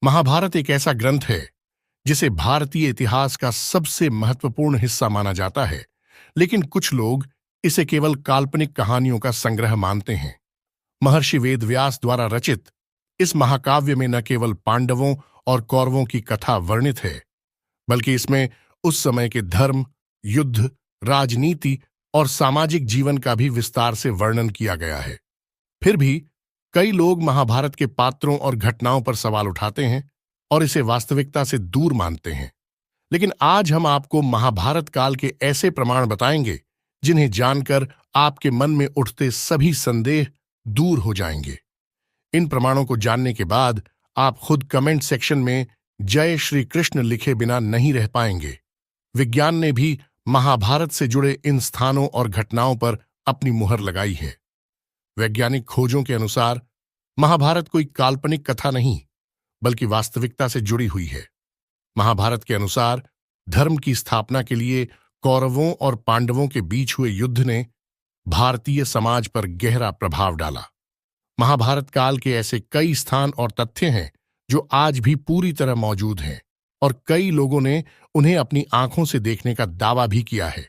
महाभारत एक ऐसा ग्रंथ है जिसे भारतीय इतिहास का सबसे महत्वपूर्ण हिस्सा माना जाता है, लेकिन कुछ लोग इसे केवल काल्पनिक कहानियों का संग्रह मानते हैं। महर्षि वेदव्यास द्वारा रचित इस महाकाव्य में न केवल पांडवों और कौरवों की कथा वर्णित है, बल्कि इसमें उस समय के धर्म, युद्ध, राजनीति और सामाजिक जीवन का भी विस्तार से वर्णन किया गया है। फिर भी कई लोग महाभारत के पात्रों और घटनाओं पर सवाल उठाते हैं और इसे वास्तविकता से दूर मानते हैं। लेकिन आज हम आपको महाभारत काल के ऐसे प्रमाण बताएंगे जिन्हें जानकर आपके मन में उठते सभी संदेह दूर हो जाएंगे। इन प्रमाणों को जानने के बाद आप खुद कमेंट सेक्शन में जय श्री कृष्ण लिखे बिना नहीं रह पाएंगे। विज्ञान ने भी महाभारत से जुड़े इन स्थानों और घटनाओं पर अपनी मुहर लगाई है। वैज्ञानिक खोजों के अनुसार महाभारत कोई काल्पनिक कथा नहीं, बल्कि वास्तविकता से जुड़ी हुई है। महाभारत के अनुसार धर्म की स्थापना के लिए कौरवों और पांडवों के बीच हुए युद्ध ने भारतीय समाज पर गहरा प्रभाव डाला। महाभारत काल के ऐसे कई स्थान और तथ्य हैं जो आज भी पूरी तरह मौजूद हैं, और कई लोगों ने उन्हें अपनी आंखों से देखने का दावा भी किया है।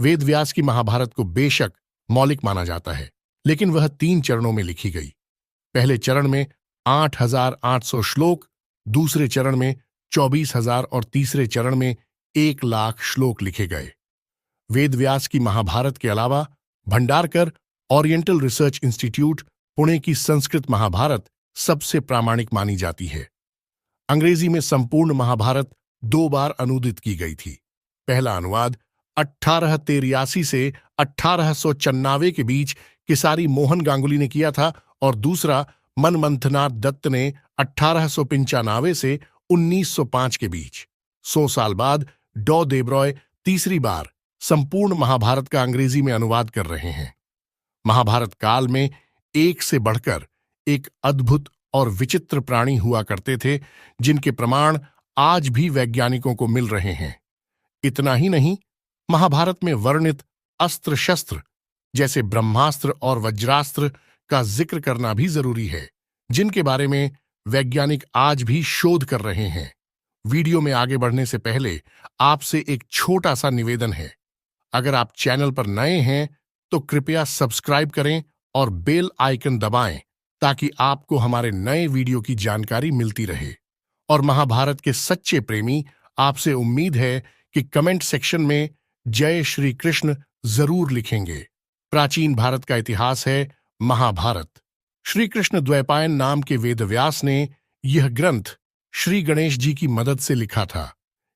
वेदव्यास की महाभारत को बेशक मौलिक माना जाता है, लेकिन वह 3 चरणों में लिखी गई। पहले चरण में 8,800 श्लोक, दूसरे चरण में 24,000 और तीसरे चरण में 1,00,000 श्लोक लिखे गए। वेदव्यास की महाभारत के अलावा Bhandarkar oriental research institute, Pune की संस्कृत महाभारत सबसे प्रामाणिक मानी जाती है। अंग्रेजी में संपूर्ण महाभारत 2 बार अनुदित की गई थी। पहला अनुवाद 1883 से 1894 के बीच किसारी मोहन गांगुली ने किया था, और दूसरा मनमंथनाथ दत्त ने 1895 से 1905 के बीच। 100 साल बाद डॉ देब्रॉय तीसरी बार संपूर्ण महाभारत का अंग्रेजी में अनुवाद कर रहे हैं। महाभारत काल में एक से बढ़कर एक अद्भुत और विचित्र प्राणी हुआ करते थे, जिनके प्रमाण आज भी वैज्ञानिकों को मिल रहे हैं। इतना ही नहीं, महाभारत में वर्णित अस्त्र शस्त्र जैसे ब्रह्मास्त्र और वज्रास्त्र का जिक्र करना भी जरूरी है, जिनके बारे में वैज्ञानिक आज भी शोध कर रहे हैं। वीडियो में आगे बढ़ने से पहले आपसे एक छोटा सा निवेदन है। अगर आप चैनल पर नए हैं तो कृपया सब्सक्राइब करें और बेल आइकन दबाएं, ताकि आपको हमारे नए वीडियो की जानकारी मिलती रहे। और महाभारत के सच्चे प्रेमी आपसे उम्मीद है कि कमेंट सेक्शन में जय श्री कृष्ण जरूर लिखेंगे। प्राचीन भारत का इतिहास है महाभारत। श्री कृष्ण द्वैपायन नाम के वेदव्यास ने यह ग्रंथ श्री गणेश जी की मदद से लिखा था।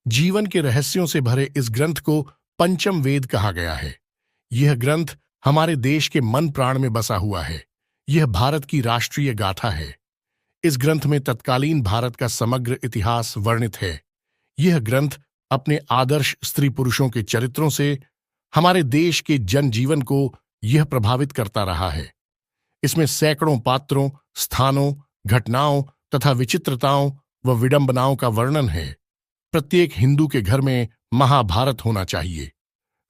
जीवन के रहस्यों से भरे इस ग्रंथ को पंचम वेद कहा गया है। यह ग्रंथ हमारे देश के मन प्राण में बसा हुआ है। यह भारत की राष्ट्रीय गाथा है। इस ग्रंथ में तत्कालीन भारत का समग्र इतिहास वर्णित है। यह ग्रंथ अपने आदर्श स्त्री पुरुषों के चरित्रों से हमारे देश के जनजीवन को यह प्रभावित करता रहा है। इसमें सैकड़ों पात्रों, स्थानों, घटनाओं तथा विचित्रताओं व विडंबनाओं का वर्णन है। प्रत्येक हिंदू के घर में महाभारत होना चाहिए।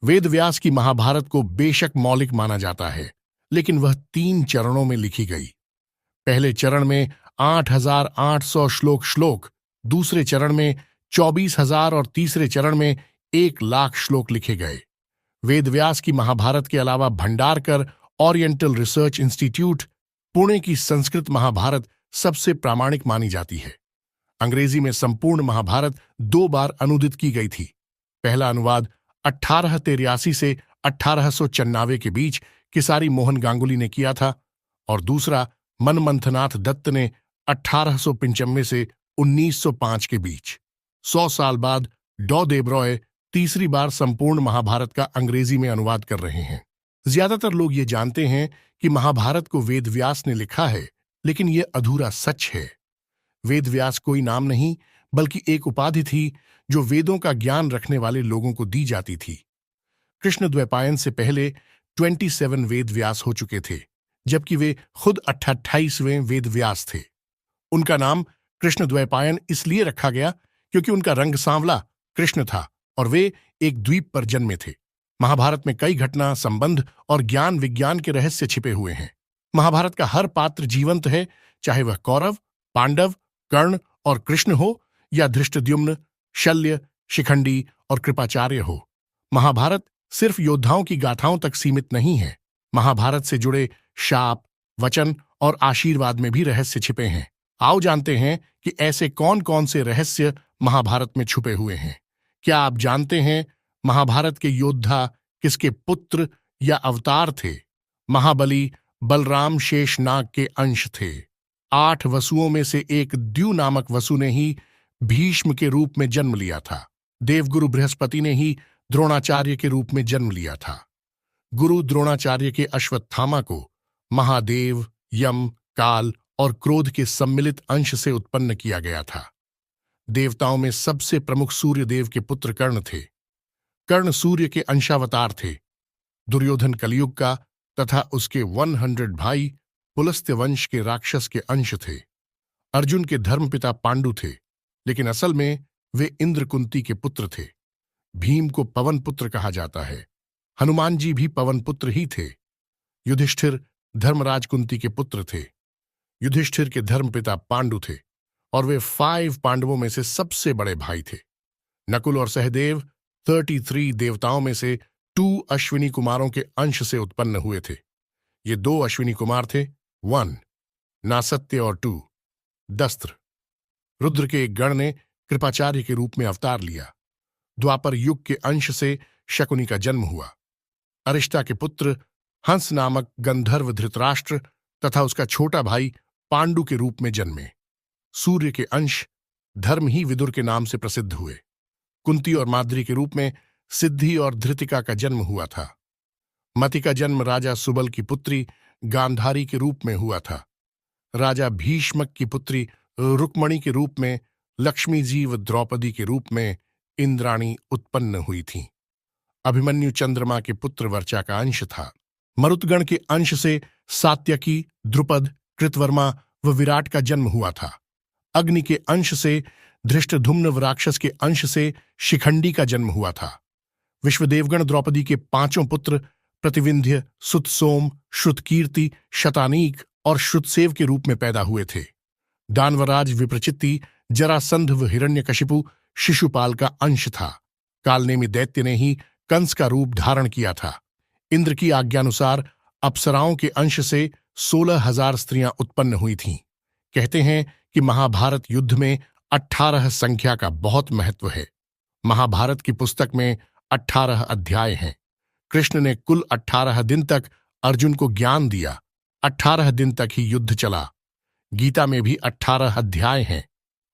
वेदव्यास की महाभारत को बेशक मौलिक माना जाता है, लेकिन वह 3 चरणों में लिखी गई। पहले चरण में 8,800 श्लोक, दूसरे चरण में 24,000 और तीसरे चरण में 1,00,000 श्लोक लिखे गए। वेदव्यास की महाभारत के अलावा Bhandarkar oriental research institute, Pune की संस्कृत महाभारत सबसे प्रामाणिक मानी जाती है। अंग्रेजी में संपूर्ण महाभारत 2 बार अनुदित की गई थी। पहला अनुवाद 1883 से 1894 के बीच किसारी मोहन गांगुली ने किया था, और दूसरा मनमंथनाथ दत्त ने 1895 से 1905 के बीच। 100 साल बाद डॉ देब्रॉय तीसरी बार संपूर्ण महाभारत का अंग्रेजी में अनुवाद कर रहे हैं। ज्यादातर लोग ये जानते हैं कि महाभारत को वेदव्यास ने लिखा है, लेकिन यह अधूरा सच है। वेदव्यास कोई नाम नहीं, बल्कि एक उपाधि थी जो वेदों का ज्ञान रखने वाले लोगों को दी जाती थी। कृष्ण द्वैपायन से पहले 27 वेदव्यास हो चुके थे, जबकि वे खुद 28वें वेदव्यास थे। उनका नाम कृष्ण द्वैपायन इसलिए रखा गया क्योंकि उनका रंग सांवला कृष्ण था और वे एक द्वीप पर जन्मे थे। महाभारत में कई घटना, संबंध और ज्ञान विज्ञान के रहस्य छिपे हुए हैं। महाभारत का हर पात्र जीवंत है, चाहे वह कौरव, पांडव, कर्ण और कृष्ण हो या धृष्टद्युम्न, शल्य, शिखंडी और कृपाचार्य हो, महाभारत सिर्फ योद्धाओं की गाथाओं तक सीमित नहीं है। महाभारत से जुड़े शाप, वचन और आशीर्वाद में भी रहस्य छिपे हैं। आओ जानते हैं कि ऐसे कौन कौन से रहस्य महाभारत में छुपे हुए हैं। क्या आप जानते हैं महाभारत के योद्धा किसके पुत्र या अवतार थे? महाबली बलराम शेषनाग के अंश थे। 8 वसुओं में से एक द्यू नामक वसु ने ही भीष्म के रूप में जन्म लिया था। देवगुरु बृहस्पति ने ही द्रोणाचार्य के रूप में जन्म लिया था। गुरु द्रोणाचार्य के अश्वत्थामा को महादेव, यम, काल और क्रोध के सम्मिलित अंश से उत्पन्न किया गया था। देवताओं में सबसे प्रमुख सूर्य देव के पुत्र कर्ण थे। कर्ण सूर्य के अंशावतार थे। दुर्योधन कलयुग का तथा उसके 100 भाई पुलस्त्य वंश के राक्षस के अंश थे। अर्जुन के धर्मपिता पांडु थे, लेकिन असल में वे इंद्र कुंती के पुत्र थे। भीम को पवन पुत्र कहा जाता है। हनुमान जी भी पवन पुत्र ही थे। युधिष्ठिर धर्मराज कुंती के पुत्र थे। युधिष्ठिर के धर्मपिता पांडु थे और वे 5 पांडवों में से सबसे बड़े भाई थे। नकुल और सहदेव 33 देवताओं में से 2 अश्विनी कुमारों के अंश से उत्पन्न हुए थे। ये 2 अश्विनी कुमार थे, 1 नासत्य और 2 दस्त्र। रुद्र के एक गण ने कृपाचार्य के रूप में अवतार लिया। द्वापर युग के अंश से शकुनी का जन्म हुआ। अरिष्टा के पुत्र हंस नामक गंधर्व धृतराष्ट्र तथा उसका छोटा भाई पांडु के रूप में जन्मे। सूर्य के अंश धर्म ही विदुर के नाम से प्रसिद्ध हुए। कुंती और माद्री के रूप में सिद्धि और धृतिका का जन्म हुआ था। मति का जन्म राजा सुबल की पुत्री गांधारी के रूप में हुआ था। राजा भीष्मक की पुत्री रुक्मणी के रूप में लक्ष्मी जी व द्रौपदी के रूप में इंद्राणी उत्पन्न हुई थीं। अभिमन्यु चंद्रमा के पुत्र वर्चा का अंश था। मरुतगण के अंश से सात्यकी, द्रुपद, कृतवर्मा व विराट का जन्म हुआ था। अग्नि के अंश से धृष्टधुम्न व राक्षस के अंश से शिखंडी का जन्म हुआ था। विश्वदेवगण द्रौपदी के 5 पुत्र प्रतिविंध्य, सुतसोम, श्रुतकीर्ति, शतानीक और श्रुतसेव के रूप में पैदा हुए थे। दानवराज विप्रचित्ति, जरासंध व हिरण्यकशिपु शिशुपाल का अंश था। कालनेमी दैत्य ने ही कंस का रूप धारण किया था। इंद्र की आज्ञानुसार अप्सराओं के अंश से 16,000 स्त्रियां उत्पन्न हुई थीं। कहते हैं कि महाभारत युद्ध में 18 संख्या का बहुत महत्व है। महाभारत की पुस्तक में 18 अध्याय हैं। कृष्ण ने कुल 18 दिन तक अर्जुन को ज्ञान दिया। 18 दिन तक ही युद्ध चला। गीता में भी 18 अध्याय हैं।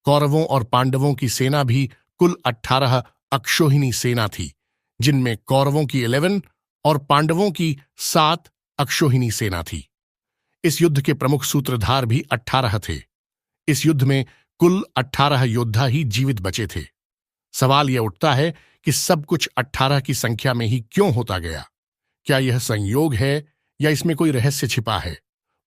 कौरवों और पांडवों की सेना भी कुल 18 अक्षौहिणी सेना थी, जिनमें कौरवों की 11 और पांडवों की 7 अक्षौहिणी सेना थी। इस युद्ध के प्रमुख सूत्रधार भी 18 थे। इस युद्ध में कुल 18 योद्धा ही जीवित बचे थे। सवाल यह उठता है कि सब कुछ 18 की संख्या में ही क्यों होता गया? क्या यह संयोग है या इसमें कोई रहस्य छिपा है?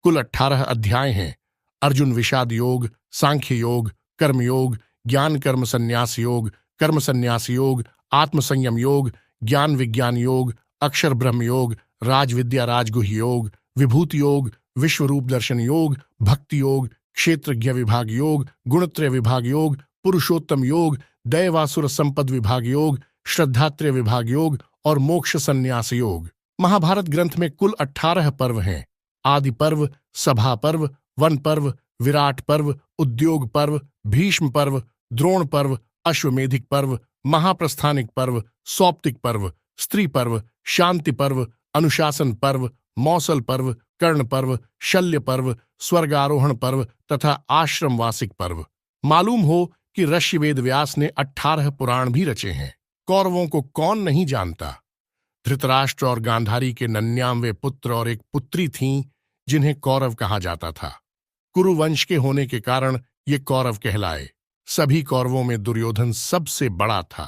कुल 18 अध्याय हैं। अर्जुन विषाद योग, सांख्य योग, कर्मयोग, ज्ञान कर्म संन्यास योग, कर्म संन्यास योग, आत्मसंयम योग, ज्ञान विज्ञान योग, अक्षर ब्रह्म योग, राजविद्या राजगुह्य योग, विभूति योग, विश्वरूप दर्शन योग, भक्ति योग, क्षेत्रज्ञ विभाग योग, गुणत्रय विभाग योग, पुरुषोत्तम योग, दैवासुर संपद विभाग योग, श्रद्धात्रय विभाग योग और मोक्ष संन्यास योग। महाभारत ग्रंथ में कुल 18 पर्व हैं। आदि पर्व, सभा पर्व, वन पर्व, विराट पर्व, उद्योग पर्व, भीष्म पर्व, द्रोण पर्व, अश्वमेधिक पर्व, महाप्रस्थानिक पर्व, सौप्तिक पर्व, स्त्री पर्व, शांति पर्व, अनुशासन पर्व, मौसल पर्व, कर्ण पर्व, शल्य पर्व, स्वर्गारोहण पर्व तथा आश्रमवासिक पर्व। मालूम हो कि ऋषि वेद व्यास ने 18 पुराण भी रचे हैं। कौरवों को कौन नहीं जानता? धृतराष्ट्र और गांधारी के 99 पुत्र और एक पुत्री थीं, जिन्हें कौरव कहा जाता था। कुरुवंश के होने के कारण ये कौरव कहलाए। सभी कौरवों में दुर्योधन सबसे बड़ा था।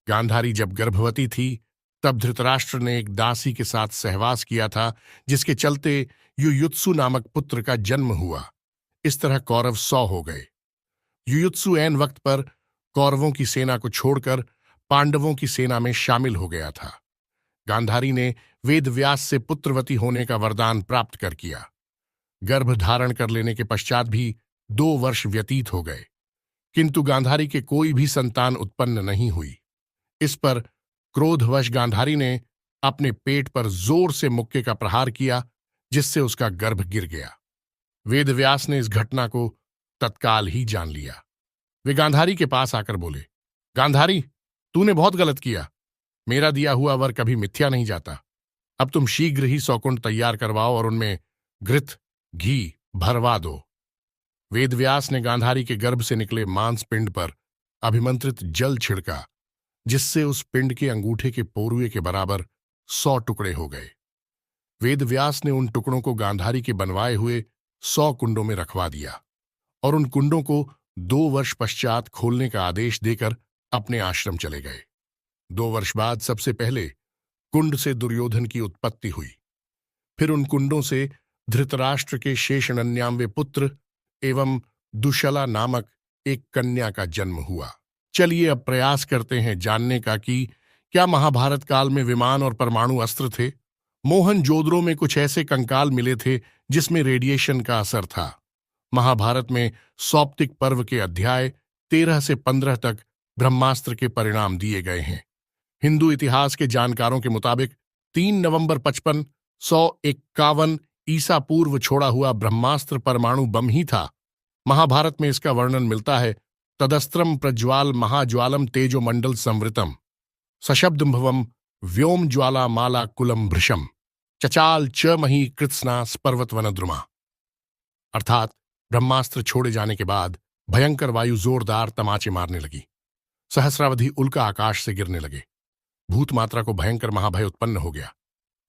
गांधारी जब गर्भवती थी, तब धृतराष्ट्र ने एक दासी के साथ सहवास किया था, जिसके चलते युयुत्सु नामक पुत्र का जन्म हुआ। इस तरह कौरव 100 हो गए। युयुत्सु ऐन वक्त पर कौरवों की सेना को छोड़कर पांडवों की सेना में शामिल हो गया था। गांधारी ने वेद व्यास से पुत्रवती होने का वरदान प्राप्त कर किया। गर्भ धारण कर लेने के पश्चात भी 2 वर्ष व्यतीत हो गए। किंतु गांधारी के कोई भी संतान उत्पन्न नहीं हुई। इस पर क्रोधवश गांधारी ने अपने पेट पर जोर से मुक्के का प्रहार किया, जिससे उसका गर्भ गिर गया। वेदव्यास ने इस घटना को तत्काल ही जान लिया। वे गांधारी के पास आकर बोले, गांधारी, तूने बहुत गलत किया। मेरा दिया हुआ वर कभी मिथ्या नहीं जाता। अब तुम शीघ्र ही 100 कुंड तैयार करवाओ और उनमें घृत घी भरवा दो। वेदव्यास ने गांधारी के गर्भ से निकले मांस पिंड पर अभिमंत्रित जल छिड़का, जिससे उस पिंड के अंगूठे के पोरुए के बराबर 100 टुकड़े हो गए। वेदव्यास ने उन टुकड़ों को गांधारी के बनवाए हुए 100 कुंडों में रखवा दिया और उन कुंडों को 2 वर्ष पश्चात खोलने का आदेश देकर अपने आश्रम चले गए। 2 वर्ष बाद सबसे पहले कुंड से दुर्योधन की उत्पत्ति हुई। फिर उन कुंडों से धृतराष्ट्र के शेषनन्याम्वे पुत्र एवं दुशला नामक एक कन्या का जन्म हुआ। चलिए अब प्रयास करते हैं जानने का कि क्या महाभारत काल में विमान और परमाणु अस्त्र थे। मोहनजोदड़ो में कुछ ऐसे कंकाल मिले थे जिसमें रेडिएशन का असर था। महाभारत में सौप्तिक पर्व के अध्याय 13 से 15 तक ब्रह्मास्त्र के परिणाम दिए गए हैं। हिंदू इतिहास के जानकारों के मुताबिक 3 नवंबर 5551 ईसा पूर्व छोड़ा हुआ ब्रह्मास्त्र परमाणु बम ही था। महाभारत में इसका वर्णन मिलता है, तदस्त्रम प्रज्वाल महाज्वालम तेजो मंडल संवृतम सशब्दंभवम व्योम ज्वाला माला कुलम भृशम चचाल च मही कृत्स्ना स्पर्वतवनद्रुमा। अर्थात ब्रह्मास्त्र छोड़े जाने के बाद भयंकर वायु जोरदार तमाचे मारने लगी। सहस्रावधि उल्का आकाश से गिरने लगे। भूत मात्रा को भयंकर महाभय उत्पन्न हो गया।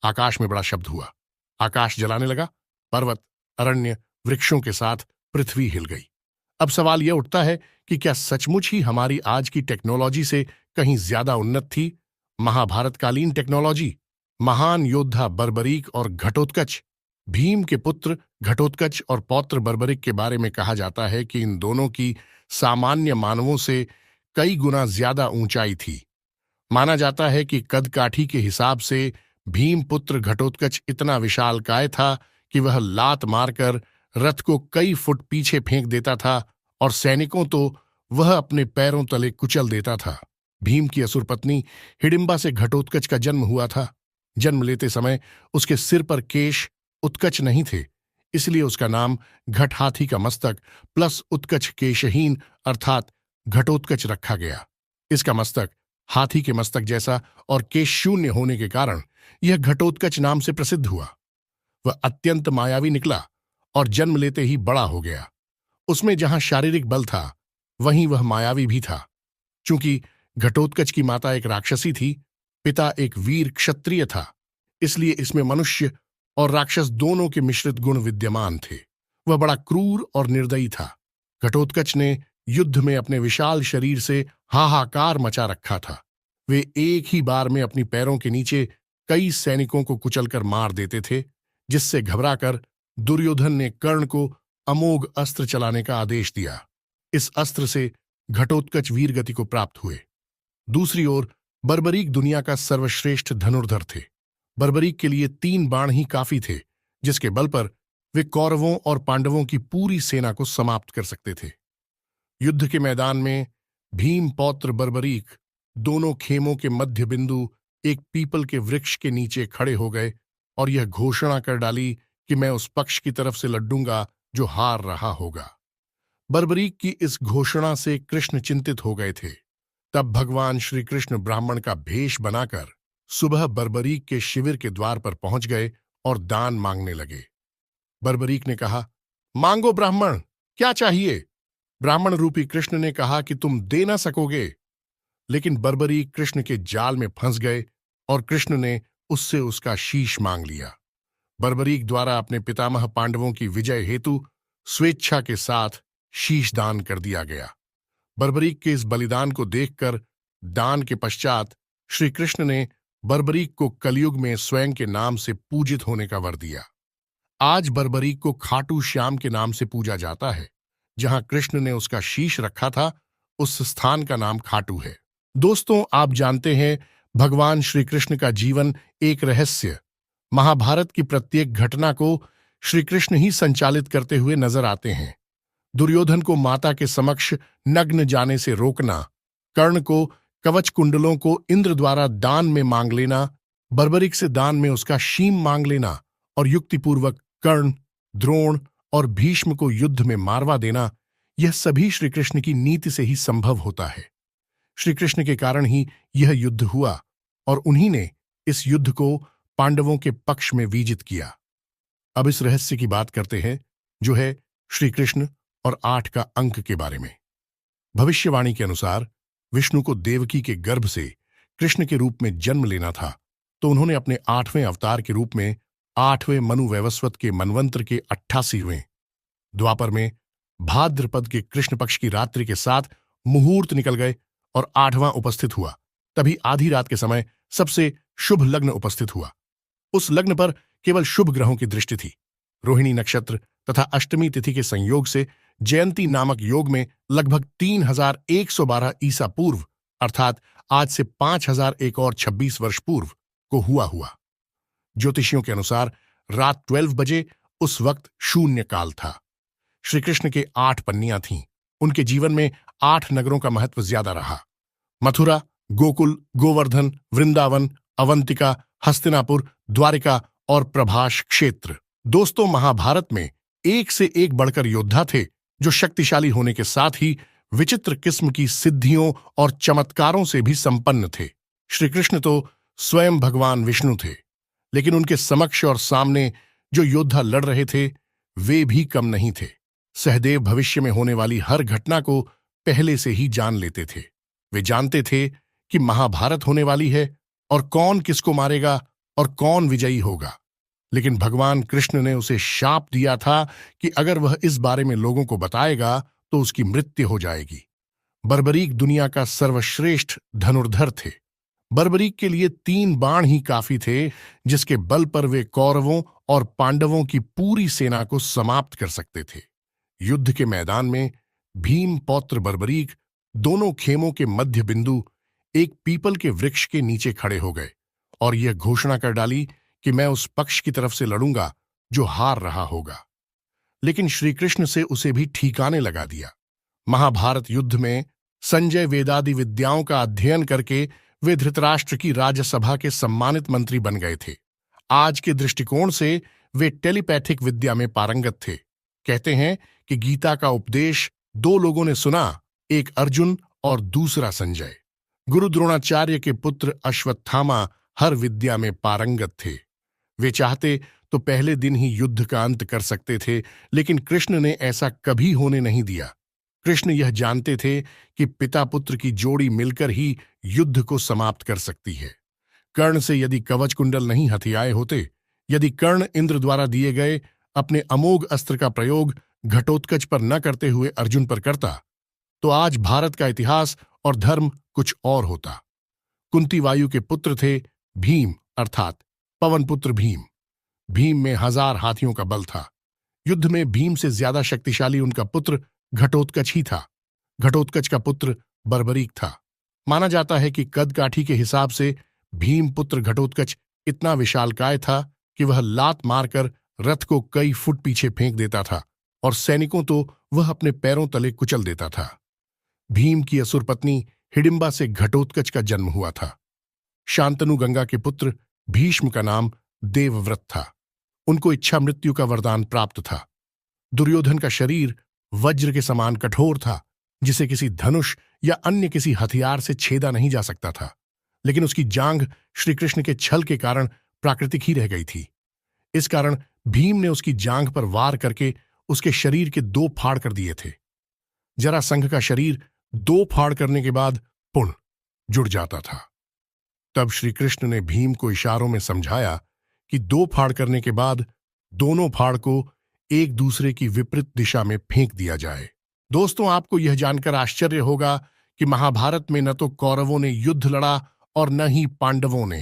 आकाश में बड़ा शब्द हुआ। आकाश जलाने लगा। पर्वत, अरण्य, वृक्षों के साथ पृथ्वी हिल गई। अब सवाल यह उठता है कि क्या सचमुच ही हमारी आज की टेक्नोलॉजी से कहीं ज्यादा उन्नत थी महाभारतकालीन टेक्नोलॉजी? महान योद्धा बर्बरीक और घटोत्कच, भीम के पुत्र घटोत्कच और पौत्र बर्बरिक के बारे में कहा जाता है कि इन दोनों की सामान्य मानवों से कई गुना ज्यादा ऊंचाई थी। माना जाता है कि कद काठी के हिसाब से भीम पुत्र घटोत्कच इतना विशालकाय था कि वह लात मारकर रथ को कई फुट पीछे फेंक देता था और सैनिकों तो वह अपने पैरों तले कुचल देता था। भीम की असुर पत्नी हिडिंबा से घटोत्कच का जन्म हुआ था। जन्म लेते समय उसके सिर पर केश उत्कच नहीं थे, इसलिए उसका नाम घट हाथी का मस्तक प्लस उत्कच केशहीन अर्थात घटोत्कच रखा गया। इसका मस्तक हाथी के मस्तक जैसा और केश शून्य होने के कारण यह घटोत्कच नाम से प्रसिद्ध हुआ। वह अत्यंत मायावी निकला और जन्म लेते ही बड़ा हो गया। उसमें जहां शारीरिक बल था वहीं वह मायावी भी था। चूंकि घटोत्कच की माता एक राक्षसी थी, पिता एक वीर क्षत्रिय था, इसलिए इसमें मनुष्य और राक्षस दोनों के मिश्रित गुण विद्यमान थे। वह बड़ा क्रूर और निर्दयी था। घटोत्कच ने युद्ध में अपने विशाल शरीर से हाहाकार मचा रखा था। वे एक ही बार में अपनी पैरों के नीचे कई सैनिकों को कुचलकर मार देते थे, जिससे घबराकर दुर्योधन ने कर्ण को अमोघ अस्त्र चलाने का आदेश दिया। इस अस्त्र से घटोत्कच वीरगति को प्राप्त हुए। दूसरी ओर बर्बरीक दुनिया का सर्वश्रेष्ठ धनुर्धर थे। बर्बरीक के लिए 3 बाण ही काफी थे, जिसके बल पर वे कौरवों और पांडवों की पूरी सेना को समाप्त कर सकते थे। युद्ध के मैदान में भीम पौत्र बर्बरीक दोनों खेमों के मध्य बिंदु एक पीपल के वृक्ष के नीचे खड़े हो गए और यह घोषणा कर डाली कि मैं उस पक्ष की तरफ से लड़ूंगा जो हार रहा होगा। बर्बरीक की इस घोषणा से कृष्ण चिंतित हो गए थे। तब भगवान श्री कृष्ण ब्राह्मण का भेष बनाकर सुबह बर्बरीक के शिविर के द्वार पर पहुंच गए और दान मांगने लगे। बर्बरीक ने कहा, मांगो ब्राह्मण, क्या चाहिए? ब्राह्मण रूपी कृष्ण ने कहा कि तुम दे ना सकोगे। लेकिन बर्बरीक कृष्ण के जाल में फंस गए और कृष्ण ने उससे उसका शीश मांग लिया। बर्बरीक द्वारा अपने पितामह पांडवों की विजय हेतु स्वेच्छा के साथ शीश दान कर दिया गया। बर्बरीक के इस बलिदान को देखकर दान के पश्चात श्री कृष्ण ने बर्बरीक को कलयुग में स्वयं के नाम से पूजित होने का वर दिया। आज बर्बरीक को खाटू श्याम के नाम से पूजा जाता है। जहां कृष्ण ने उसका शीश रखा था, उस स्थान का नाम खाटू है। दोस्तों, आप जानते हैं भगवान श्री कृष्ण का जीवन एक रहस्य। महाभारत की प्रत्येक घटना को श्री कृष्ण ही संचालित करते हुए नजर आते हैं। दुर्योधन को माता के समक्ष नग्न जाने से रोकना, कर्ण को कवच कुंडलों को इंद्र द्वारा दान में मांग लेना, बर्बरिक से दान में उसका शीम मांग लेना और युक्तिपूर्वक कर्ण, द्रोण और भीष्म को युद्ध में मारवा देना, यह सभी श्री कृष्ण की नीति से ही संभव होता है। श्री कृष्ण के कारण ही यह युद्ध हुआ और उन्हीं ने इस युद्ध को पांडवों के पक्ष में विजित किया। अब इस रहस्य की बात करते हैं जो है श्री कृष्ण और 8 का अंक के बारे में। भविष्यवाणी के अनुसार विष्णु को देवकी के गर्भ से कृष्ण के रूप में जन्म लेना था, तो उन्होंने अपने 8वें अवतार के रूप में 8वें मनु वैवस्वत के मनवंतर के 88वें द्वापर में भाद्रपद के कृष्ण पक्ष की रात्रि के साथ मुहूर्त निकल गए और 8वां उपस्थित हुआ। तभी आधी रात के समय सबसे शुभ लग्न उपस्थित हुआ। उस लग्न पर केवल शुभ ग्रहों की दृष्टि थी। रोहिणी नक्षत्र तथा अष्टमी तिथि के संयोग से जयंती नामक योग में लगभग 3112 ईसा पूर्व अर्थात आज से 5026 वर्ष पूर्व को हुआ। ज्योतिषियों के अनुसार रात 12 बजे उस वक्त शून्य काल था। श्री कृष्ण के 8 पत्नियां थीं। उनके जीवन में 8 नगरों का महत्व ज्यादा रहा। मथुरा, गोकुल, गोवर्धन, वृंदावन, अवंतिका, हस्तिनापुर, द्वारिका और प्रभास क्षेत्र। दोस्तों, महाभारत में एक से एक बढ़कर योद्धा थे जो शक्तिशाली होने के साथ ही विचित्र किस्म की सिद्धियों और चमत्कारों से भी संपन्न थे। श्री कृष्ण तो स्वयं भगवान विष्णु थे, लेकिन उनके समक्ष और सामने जो योद्धा लड़ रहे थे वे भी कम नहीं थे। सहदेव भविष्य में होने वाली हर घटना को पहले से ही जान लेते थे। वे जानते थे कि महाभारत होने वाली है और कौन किसको मारेगा और कौन विजयी होगा। लेकिन भगवान कृष्ण ने उसे शाप दिया था कि अगर वह इस बारे में लोगों को बताएगा तो उसकी मृत्यु हो जाएगी। बर्बरीक दुनिया का सर्वश्रेष्ठ धनुर्धर थे। बर्बरीक के लिए 3 बाण ही काफी थे, जिसके बल पर वे कौरवों और पांडवों की पूरी सेना को समाप्त कर सकते थे। युद्ध के मैदान में भीम पौत्र बर्बरीक दोनों खेमों के मध्य बिंदु एक पीपल के वृक्ष के नीचे खड़े हो गए और यह घोषणा कर डाली कि मैं उस पक्ष की तरफ से लड़ूंगा जो हार रहा होगा। लेकिन श्री कृष्ण से उसे भी ठिकाने लगा दिया। महाभारत युद्ध में संजय वेदादि विद्याओं का अध्ययन करके वे धृतराष्ट्र की राज्यसभा के सम्मानित मंत्री बन गए थे। आज के दृष्टिकोण से वे टेलीपैथिक विद्या में पारंगत थे। कहते हैं कि गीता का उपदेश 2 लोगों ने सुना, एक अर्जुन और दूसरा संजय। गुरु द्रोणाचार्य के पुत्र अश्वत्थामा हर विद्या में पारंगत थे। वे चाहते तो पहले दिन ही युद्ध का अंत कर सकते थे, लेकिन कृष्ण ने ऐसा कभी होने नहीं दिया। कृष्ण यह जानते थे कि पिता पुत्र की जोड़ी मिलकर ही युद्ध को समाप्त कर सकती है। कर्ण से यदि कवच कुंडल नहीं हथियाए होते, यदि कर्ण इंद्र द्वारा दिए गए अपने अमोघ अस्त्र का प्रयोग घटोत्कच पर न करते हुए अर्जुन पर करता, तो आज भारत का इतिहास और धर्म कुछ और होता। कुंती वायु के पुत्र थे भीम अर्थात पवन पुत्र भीम। भीम में 1000 हाथियों का बल था। युद्ध में भीम से ज्यादा शक्तिशाली उनका पुत्र घटोत्कच ही था। घटोत्कच का पुत्र बर्बरीक था। माना जाता है कि कद काठी के हिसाब से भीम पुत्र घटोत्कच इतना विशालकाय था कि वह लात मारकर रथ को कई फुट पीछे फेंक देता था और सैनिकों तो वह अपने पैरों तले कुचल देता था। भीम की असुर पत्नी हिडिंबा से घटोत्कच का जन्म हुआ था। शांतनु गंगा के पुत्र भीष्म का नाम देवव्रत था। उनको इच्छा मृत्यु का वरदान प्राप्त था। दुर्योधन का शरीर वज्र के समान कठोर था, जिसे किसी धनुष या अन्य किसी हथियार से छेदा नहीं जा सकता था, लेकिन उसकी जांघ श्री कृष्ण के छल के कारण प्राकृतिक ही रह गई थी। इस कारण भीम ने उसकी जांघ पर वार करके उसके शरीर के 2 फाड़ कर दिए थे। जरासंघ का शरीर 2 फाड़ करने के बाद पुनः जुड़ जाता था। तब श्री कृष्ण ने भीम को इशारों में समझाया कि 2 फाड़ करने के बाद दोनों फाड़ को एक दूसरे की विपरीत दिशा में फेंक दिया जाए। दोस्तों, आपको यह जानकर आश्चर्य होगा कि महाभारत में न तो कौरवों ने युद्ध लड़ा और न ही पांडवों ने।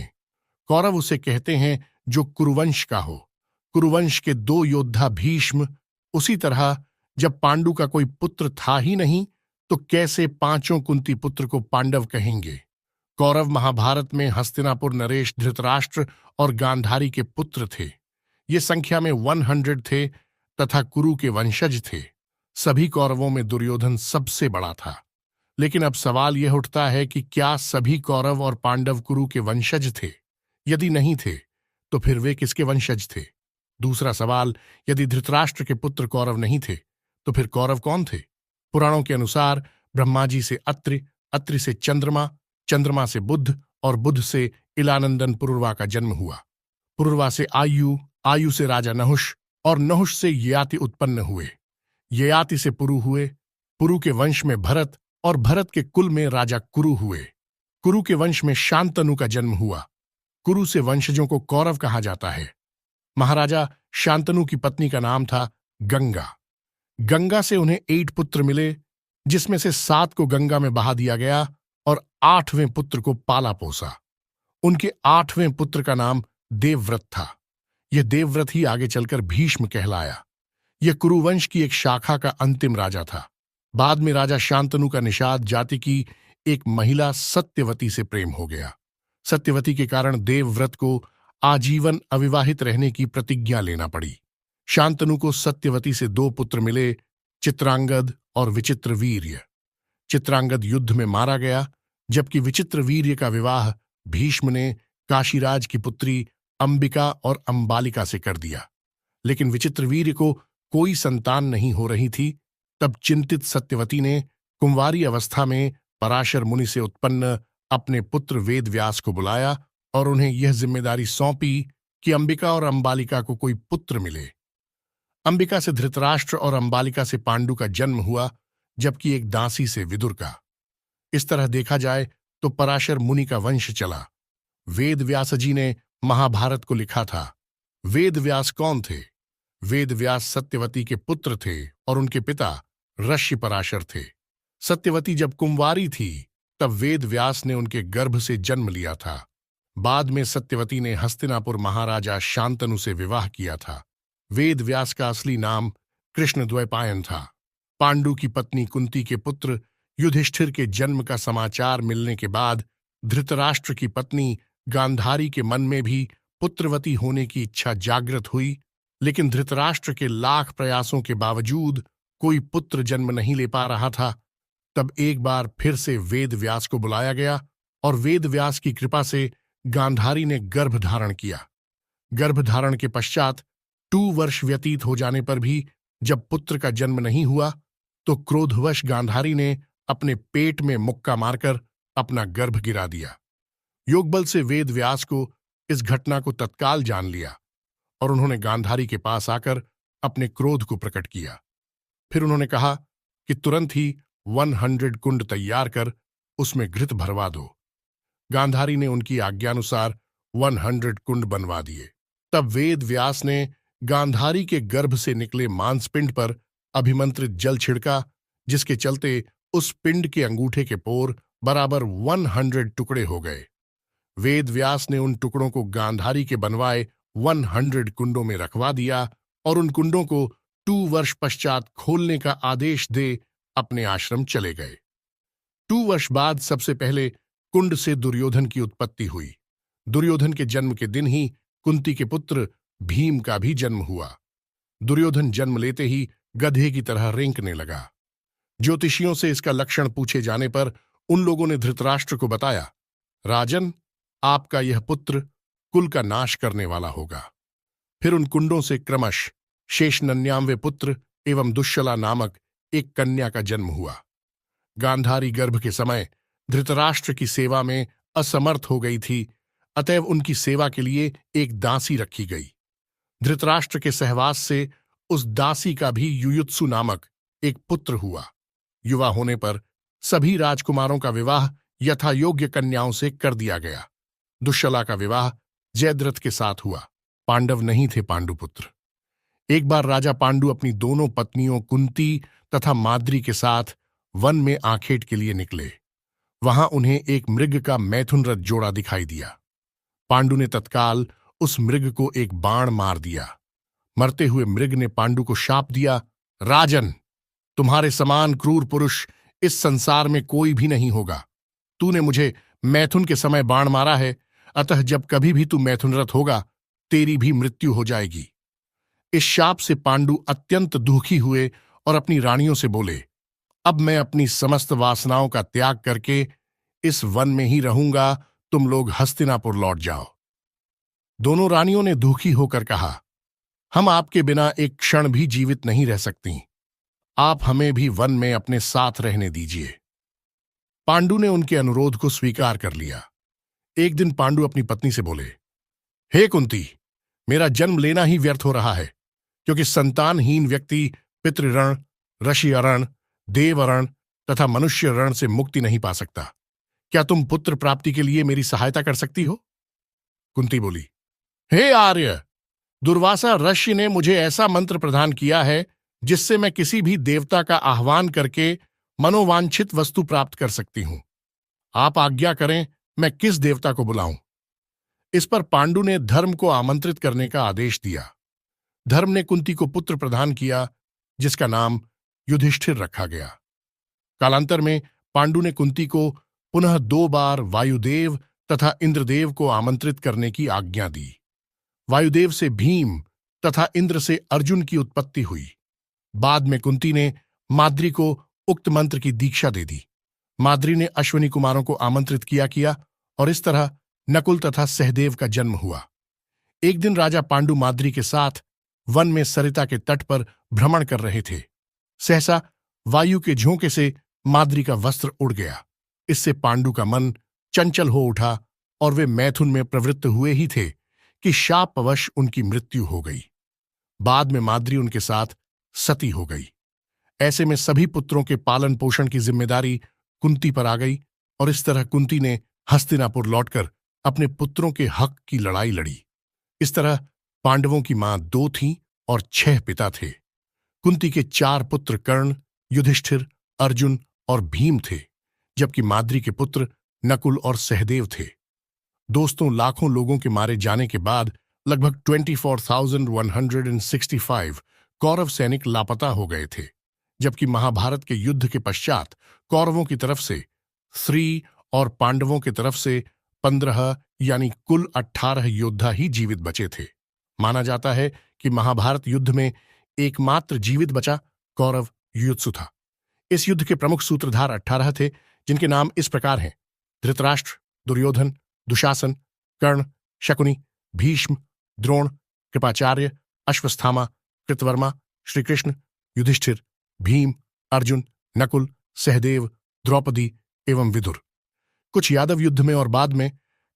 कौरव उसे कहते हैं जो कुरुवंश का हो। कुरुवंश के 2 योद्धा भीष्म। उसी तरह जब पांडु का कोई पुत्र था ही नहीं, तो कैसे 5 कुंती पुत्र को पांडव कहेंगे। कौरव महाभारत में हस्तिनापुर नरेश धृतराष्ट्र और गांधारी के पुत्र थे। ये संख्या में 100 थे तथा कुरु के वंशज थे। सभी कौरवों में दुर्योधन सबसे बड़ा था। लेकिन अब सवाल यह उठता है कि क्या सभी कौरव और पांडव कुरु के वंशज थे? यदि नहीं थे, तो फिर वे किसके वंशज थे? दूसरा सवाल, यदि धृतराष्ट्र के पुत्र कौरव नहीं थे, तो फिर कौरव कौन थे? पुराणों के अनुसार ब्रह्मा जी से अत्रि, अत्रि से चंद्रमा, चंद्रमा से बुध और बुध से इलानंदन पुरुरवा का जन्म हुआ। पुरुरवा से आयु, आयु से राजा नहुष और नहुष से ययाति उत्पन्न हुए। ययाति से पुरु हुए, पुरु के वंश में भरत और भरत के कुल में राजा कुरु हुए। कुरु के वंश में शांतनु का जन्म हुआ। कुरु से वंशजों को कौरव कहा जाता है। महाराजा शांतनु की पत्नी का नाम था गंगा। गंगा से उन्हें 8 पुत्र मिले, जिसमें से 7 को गंगा में बहा दिया गया और 8वें पुत्र को पाला पोसा। उनके 8वें पुत्र का नाम देवव्रत था। यह देवव्रत ही आगे चलकर भीष्म कहलाया। यह कुरुवंश की एक शाखा का अंतिम राजा था। बाद में राजा शांतनु का निषाद जाति की एक महिला सत्यवती से प्रेम हो गया। सत्यवती के कारण देवव्रत को आजीवन अविवाहित रहने की प्रतिज्ञा लेना पड़ी। शांतनु को सत्यवती से 2 पुत्र मिले, चित्रांगद और विचित्रवीर्य। चित्रांगद युद्ध में मारा गया, जबकि विचित्रवीर्य का विवाह भीष्म ने काशीराज की पुत्री अंबिका और अंबालिका से कर दिया। लेकिन विचित्रवीर्य को कोई संतान नहीं हो रही थी। तब चिंतित सत्यवती ने कुंवारी अवस्था में पराशर मुनि से उत्पन्न अपने पुत्र वेदव्यास को बुलाया और उन्हें यह जिम्मेदारी सौंपी कि अंबिका और अंबालिका को कोई पुत्र मिले। अंबिका से धृतराष्ट्र और अंबालिका से पांडु का जन्म हुआ, जबकि एक दासी से विदुर का। इस तरह देखा जाए तो पराशर मुनि का वंश चला। वेदव्यास जी ने महाभारत को लिखा था। वेदव्यास कौन थे? वेदव्यास सत्यवती के पुत्र थे और उनके पिता ऋषि पराशर थे। सत्यवती जब कुंवारी थी, तब वेदव्यास ने उनके गर्भ से जन्म लिया था। बाद में सत्यवती ने हस्तिनापुर महाराजा शांतनु से विवाह किया था। वेदव्यास का असली नाम कृष्णद्वैपायन था। पांडु की पत्नी कुंती के पुत्र युधिष्ठिर के जन्म का समाचार मिलने के बाद धृतराष्ट्र की पत्नी गांधारी के मन में भी पुत्रवती होने की इच्छा जागृत हुई। लेकिन धृतराष्ट्र के लाख प्रयासों के बावजूद कोई पुत्र जन्म नहीं ले पा रहा था। तब एक बार फिर से वेदव्यास को बुलाया गया और वेदव्यास की कृपा से गांधारी ने गर्भ धारण किया। गर्भ धारण के पश्चात 2 वर्ष व्यतीत हो जाने पर भी जब पुत्र का जन्म नहीं हुआ, तो क्रोधवश गांधारी ने अपने पेट में मुक्का मारकर अपना गर्भ गिरा दिया। योगबल से वेदव्यास को इस घटना को तत्काल जान लिया और उन्होंने गांधारी के पास आकर अपने क्रोध को प्रकट किया। फिर उन्होंने कहा कि तुरंत ही 100 कुंड तैयार कर उसमें घृत भरवा दो। गांधारी ने उनकी आज्ञानुसार 100 कुंड बनवा दिए। तब वेदव्यास ने गांधारी के गर्भ से निकले मांसपिंड पर अभिमंत्रित जल छिड़का, जिसके चलते उस पिंड के अंगूठे के पोर बराबर 100 टुकड़े हो गए। वेदव्यास ने उन टुकड़ों को गांधारी के बनवाए 100 कुंडों में रखवा दिया और उन कुंडों को 2 वर्ष पश्चात खोलने का आदेश दे अपने आश्रम चले गए। 2 वर्ष बाद सबसे पहले कुंड से दुर्योधन की उत्पत्ति हुई। दुर्योधन के जन्म के दिन ही कुंती के पुत्र भीम का भी जन्म हुआ। दुर्योधन जन्म लेते ही गधे की तरह रेंकने लगा। ज्योतिषियों से इसका लक्षण पूछे जाने पर उन लोगों ने धृतराष्ट्र को बताया, राजन, आपका यह पुत्र कुल का नाश करने वाला होगा। फिर उन कुंडों से क्रमश शेष 99वें पुत्र एवं दुश्शला नामक एक कन्या का जन्म हुआ। गांधारी गर्भ के समय धृतराष्ट्र की सेवा में असमर्थ हो गई थी, अतएव उनकी सेवा के लिए एक दासी रखी गई। धृतराष्ट्र के सहवास से उस दासी का भी युयुत्सु नामक एक पुत्र हुआ। युवा होने पर सभी राजकुमारों का विवाह यथायोग्य कन्याओं से कर दिया गया। दुश्शला का विवाह जयद्रथ के साथ हुआ। पांडव नहीं थे पांडुपुत्र। एक बार राजा पांडु अपनी दोनों पत्नियों कुंती तथा माद्री के साथ वन में आखेट के लिए निकले। वहां उन्हें एक मृग का मैथुन रथ जोड़ा दिखाई दिया। पांडु ने तत्काल उस मृग को एक बाण मार दिया। मरते हुए मृग ने पांडु को शाप दिया, राजन, तुम्हारे समान क्रूर पुरुष इस संसार में कोई भी नहीं होगा। तूने मुझे मैथुन के समय बाण मारा है, अतः जब कभी भी तू मैथुनरथ होगा, तेरी भी मृत्यु हो जाएगी। इस शाप से पांडु अत्यंत दुखी हुए और अपनी रानियों से बोले, अब मैं अपनी समस्त वासनाओं का त्याग करके इस वन में ही रहूंगा, तुम लोग हस्तिनापुर लौट जाओ। दोनों रानियों ने दुखी होकर कहा, हम आपके बिना एक क्षण भी जीवित नहीं रह सकती, आप हमें भी वन में अपने साथ रहने दीजिए। पांडु ने उनके अनुरोध को स्वीकार कर लिया। एक दिन पांडु अपनी पत्नी से बोले, हे कुंती, मेरा जन्म लेना ही व्यर्थ हो रहा है, क्योंकि संतानहीन व्यक्ति पितृऋण, ऋषि अरण, देव अरण तथा मनुष्य ऋण से मुक्ति नहीं पा सकता। क्या तुम पुत्र प्राप्ति के लिए मेरी सहायता कर सकती हो? कुंती बोली, हे आर्य, दुर्वासा ऋषि ने मुझे ऐसा मंत्र प्रदान किया है जिससे मैं किसी भी देवता का आह्वान करके मनोवांछित वस्तु प्राप्त कर सकती हूं। आप आज्ञा करें, मैं किस देवता को बुलाऊं? इस पर पांडु ने धर्म को आमंत्रित करने का आदेश दिया। धर्म ने कुंती को पुत्र प्रदान किया, जिसका नाम युधिष्ठिर रखा गया। कालांतर में पांडु ने कुंती को पुनः 2 बार वायुदेव तथा इंद्रदेव को आमंत्रित करने की आज्ञा दी। वायुदेव से भीम तथा इंद्र से अर्जुन की उत्पत्ति हुई। बाद में कुंती ने माद्री को उक्त मंत्र की दीक्षा दे दी। माद्री ने अश्विनी कुमारों को आमंत्रित किया और इस तरह नकुल तथा सहदेव का जन्म हुआ। एक दिन राजा पांडु माद्री के साथ वन में सरिता के तट पर भ्रमण कर रहे थे। सहसा वायु के झोंके से माद्री का वस्त्र उड़ गया। इससे पांडु का मन चंचल हो उठा और वे मैथुन में प्रवृत्त हुए ही थे कि शापवश उनकी मृत्यु हो गई। बाद में माद्री उनके साथ सती हो गई। ऐसे में सभी पुत्रों के पालन पोषण की जिम्मेदारी कुंती पर आ गई और इस तरह कुंती ने हस्तिनापुर लौटकर अपने पुत्रों के हक की लड़ाई लड़ी। इस तरह पांडवों की मां 2 थीं और 6 पिता थे। कुंती के 4 पुत्र कर्ण, युधिष्ठिर, अर्जुन और भीम थे, जबकि माद्री के पुत्र नकुल और सहदेव थे। दोस्तों, लाखों लोगों के मारे जाने के बाद लगभग 24,165 कौरव सैनिक लापता हो गए थे, जबकि महाभारत के युद्ध के पश्चात कौरवों की तरफ से 3 और पांडवों की तरफ से 15 यानी कुल 18 योद्धा ही जीवित बचे थे। माना जाता है कि महाभारत युद्ध में एकमात्र जीवित बचा कौरव युयुत्सु था। इस युद्ध के प्रमुख सूत्रधार 18 थे, जिनके नाम इस प्रकार हैं: धृतराष्ट्र, दुर्योधन, दुशासन, कर्ण, शकुनी, भीष्म, द्रोण, कृपाचार्य, अश्वत्थामा, कृतवर्मा, श्रीकृष्ण, युधिष्ठिर, भीम, अर्जुन, नकुल, सहदेव, द्रौपदी एवं विदुर। कुछ यादव युद्ध में और बाद में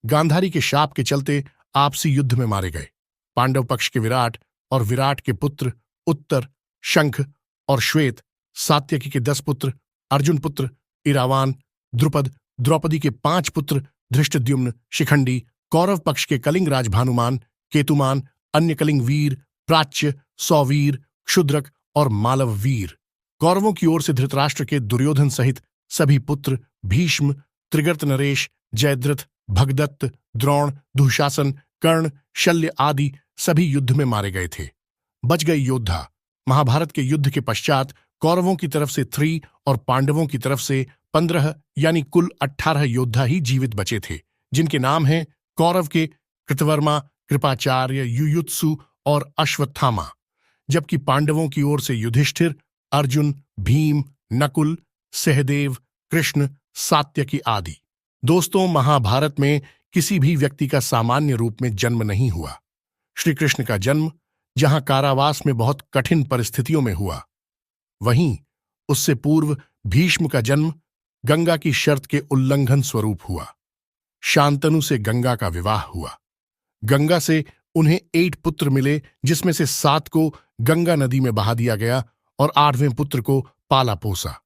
गांधारी के शाप के चलते आपसी युद्ध में मारे गए। पांडव पक्ष के विराट और विराट के पुत्र उत्तर, शंख और श्वेत, सात्यकी के 10 पुत्र, अर्जुन पुत्र इरावान, द्रुपद, द्रौपदी के 5 पुत्र धृष्टद्युम्न, शिखंडी, कौरव पक्ष के कलिंग राज भानुमान, केतुमान, अन्य कलिंग वीर, प्राच्य, सौवीर, क्षुद्रक और मालव वीर। कौरवों की ओर से धृतराष्ट्र के दुर्योधन सहित सभी पुत्र भीष्म, त्रिगर्त नरेश, जयद्रथ, भगदत्त, द्रोण, दुशासन, कर्ण, शल्य आदि सभी युद्ध में मारे गए थे। बच गए योद्धा। महाभारत के युद्ध के पश्चात कौरवों की तरफ से 3 और पांडवों की तरफ से 15 यानी कुल 18 योद्धा ही जीवित बचे थे, जिनके नाम हैं कौरव के कृतवर्मा, कृपाचार्य, युयुत्सु और अश्वत्थामा, जबकि पांडवों की ओर से युधिष्ठिर, अर्जुन, भीम, नकुल, सहदेव, कृष्ण, सात्यकी आदि। दोस्तों, महाभारत में किसी भी व्यक्ति का सामान्य रूप में जन्म नहीं हुआ। श्री कृष्ण का जन्म जहां कारावास में बहुत कठिन परिस्थितियों में हुआ, वहीं उससे पूर्व भीष्म का जन्म गंगा की शर्त के उल्लंघन स्वरूप हुआ। शांतनु से गंगा का विवाह हुआ। गंगा से उन्हें 8 पुत्र मिले, जिसमें से 7 को गंगा नदी में बहा दिया गया और 8वें पुत्र को पाला पोसा।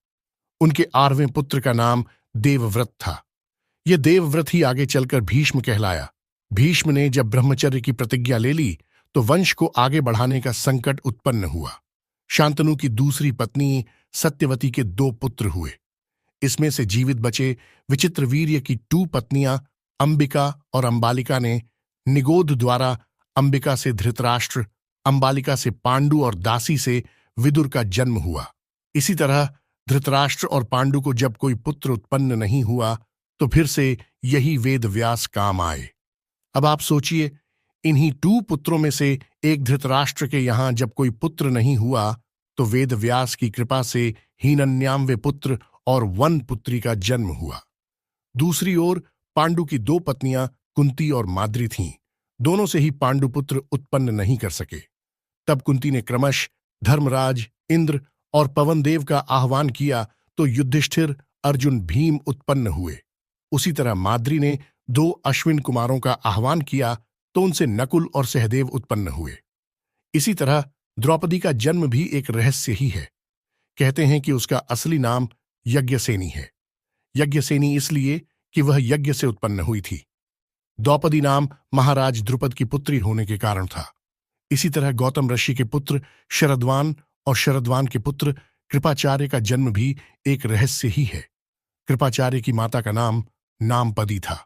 उनके 8वें पुत्र का नाम देवव्रत था। यह देवव्रत ही आगे चलकर भीष्म कहलाया। भीष्म ने जब ब्रह्मचर्य की प्रतिज्ञा ले ली तो वंश को आगे बढ़ाने का संकट उत्पन्न हुआ। शांतनु की दूसरी पत्नी सत्यवती के 2 पुत्र हुए। इसमें से जीवित बचे विचित्रवीर्य की 2 पत्नियां अंबिका और अंबालिका ने निगोध द्वारा अंबिका से धृतराष्ट्र, अंबालिका से पांडु और दासी से विदुर का जन्म हुआ। इसी तरह धृतराष्ट्र और पांडु को जब कोई पुत्र उत्पन्न नहीं हुआ तो फिर से यही वेद व्यास काम आए। अब आप सोचिए, इन्हीं 2 पुत्रों में से एक धृतराष्ट्र के यहां जब कोई पुत्र नहीं हुआ तो वेद व्यास की कृपा से हीनन्याम्वे पुत्र और वन पुत्री का जन्म हुआ। दूसरी ओर पांडु की दो पत्नियां कुंती और माद्री थीं। दोनों से ही पांडुपुत्र उत्पन्न नहीं कर सके। तब कुंती ने क्रमश धर्मराज, इंद्र और पवनदेव का आह्वान किया तो युधिष्ठिर, अर्जुन, भीम उत्पन्न हुए। उसी तरह माद्री ने दो अश्विन कुमारों का आह्वान किया तो उनसे नकुल और सहदेव उत्पन्न हुए। इसी तरह द्रौपदी का जन्म भी एक रहस्य ही है। कहते हैं कि उसका असली नाम यज्ञसेनी है। यज्ञसेनी इसलिए कि वह यज्ञ से उत्पन्न हुई थी। द्रौपदी नाम महाराज द्रुपद की पुत्री होने के कारण था। इसी तरह गौतम ऋषि के पुत्र शरद्वान और शरद्वान के पुत्र कृपाचार्य का जन्म भी एक रहस्य ही है। कृपाचार्य की माता का नाम नामपदी था।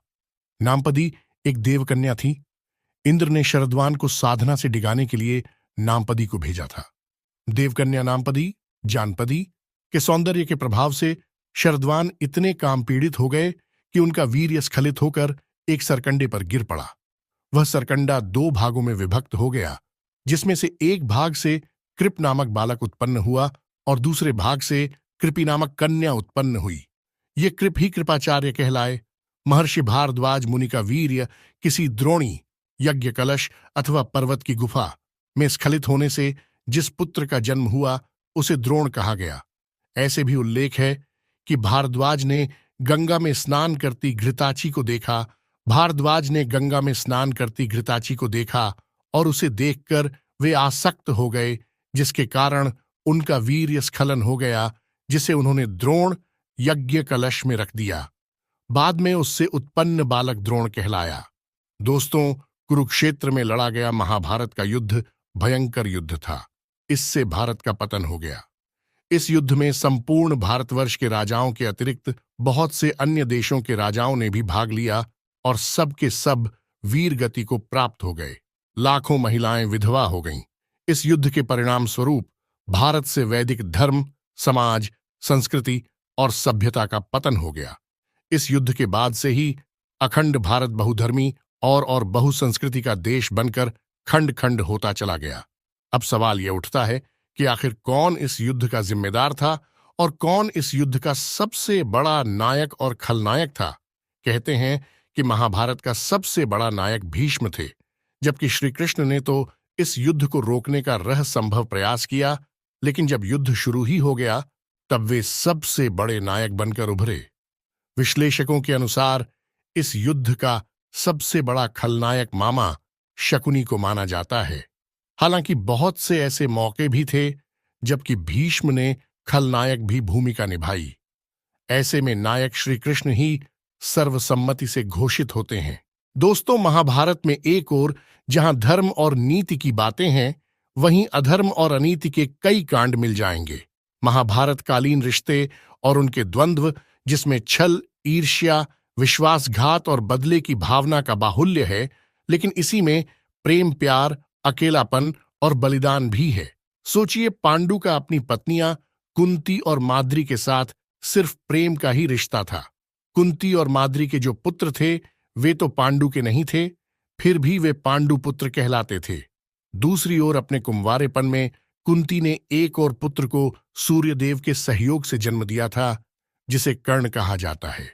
नामपदी एक देवकन्या थी। इंद्र ने शरद्वान को साधना से डिगाने के लिए नामपदी को भेजा था। देवकन्या नामपदी, जानपदी के सौंदर्य के प्रभाव से शरद्वान इतने काम पीड़ित हो गए कि उनका वीर्य स्खलित होकर एक सरकंडे पर गिर पड़ा। वह सरकंडा दो भागों में विभक्त हो गया, जिसमें से एक भाग से कृप नामक बालक उत्पन्न हुआ और दूसरे भाग से कृपि नामक कन्या उत्पन्न हुई। ये कृप ही कृपाचार्य कहलाए। महर्षि भारद्वाज मुनि का वीर्य किसी द्रोणी, यज्ञ कलश अथवा पर्वत की गुफा में स्खलित होने से जिस पुत्र का जन्म हुआ उसे द्रोण कहा गया। ऐसे भी उल्लेख है कि भारद्वाज ने गंगा में स्नान करती घृताची को देखा। भारद्वाज ने गंगा में स्नान करती घृताची को देखा और उसे देखकर वे आसक्त हो गए, जिसके कारण उनका वीर्य स्खलन हो गया, जिसे उन्होंने द्रोण यज्ञ कलश में रख दिया। बाद में उससे उत्पन्न बालक द्रोण कहलाया। दोस्तों, कुरुक्षेत्र में लड़ा गया महाभारत का युद्ध भयंकर युद्ध था। इससे भारत का पतन हो गया। इस युद्ध में संपूर्ण भारतवर्ष के राजाओं के अतिरिक्त बहुत से अन्य देशों के राजाओं ने भी भाग लिया और सब के सब वीर गति को प्राप्त हो गए। लाखों महिलाएं विधवा हो गईं। इस युद्ध के परिणाम स्वरूप भारत से वैदिक धर्म, समाज, संस्कृति और सभ्यता का पतन हो गया। इस युद्ध के बाद से ही अखंड भारत बहुधर्मी और बहुसंस्कृति का देश बनकर खंड खंड होता चला गया। अब सवाल यह उठता है कि आखिर कौन इस युद्ध का जिम्मेदार था और कौन इस युद्ध का सबसे बड़ा नायक और खलनायक था। कहते हैं कि महाभारत का सबसे बड़ा नायक भीष्म थे, जबकि श्री कृष्ण ने तो इस युद्ध को रोकने का रहसंभव प्रयास किया, लेकिन जब युद्ध शुरू ही हो गया तब वे सबसे बड़े नायक बनकर उभरे। विश्लेषकों के अनुसार इस युद्ध का सबसे बड़ा खलनायक मामा शकुनी को माना जाता है। हालांकि बहुत से ऐसे मौके भी थे जबकि भीष्म ने खलनायक भी भूमिका निभाई। ऐसे में नायक श्री कृष्ण ही सर्वसम्मति से घोषित होते हैं। दोस्तों, महाभारत में एक ओर जहां धर्म और नीति की बातें हैं, वहीं अधर्म और अनीति के कई कांड मिल जाएंगे। महाभारत कालीन रिश्ते और उनके द्वंद्व, जिसमें छल, ईर्ष्या, विश्वासघात और बदले की भावना का बाहुल्य है, लेकिन इसी में प्रेम, प्यार, अकेलापन और बलिदान भी है। सोचिए, पांडु का अपनी पत्नियां कुंती और माद्री के साथ सिर्फ प्रेम का ही रिश्ता था। कुंती और माद्री के जो पुत्र थे वे तो पांडु के नहीं थे, फिर भी वे पांडु पुत्र कहलाते थे। दूसरी ओर अपने कुंवारेपन में कुंती ने एक और पुत्र को सूर्यदेव के सहयोग से जन्म दिया था, जिसे कर्ण कहा जाता है।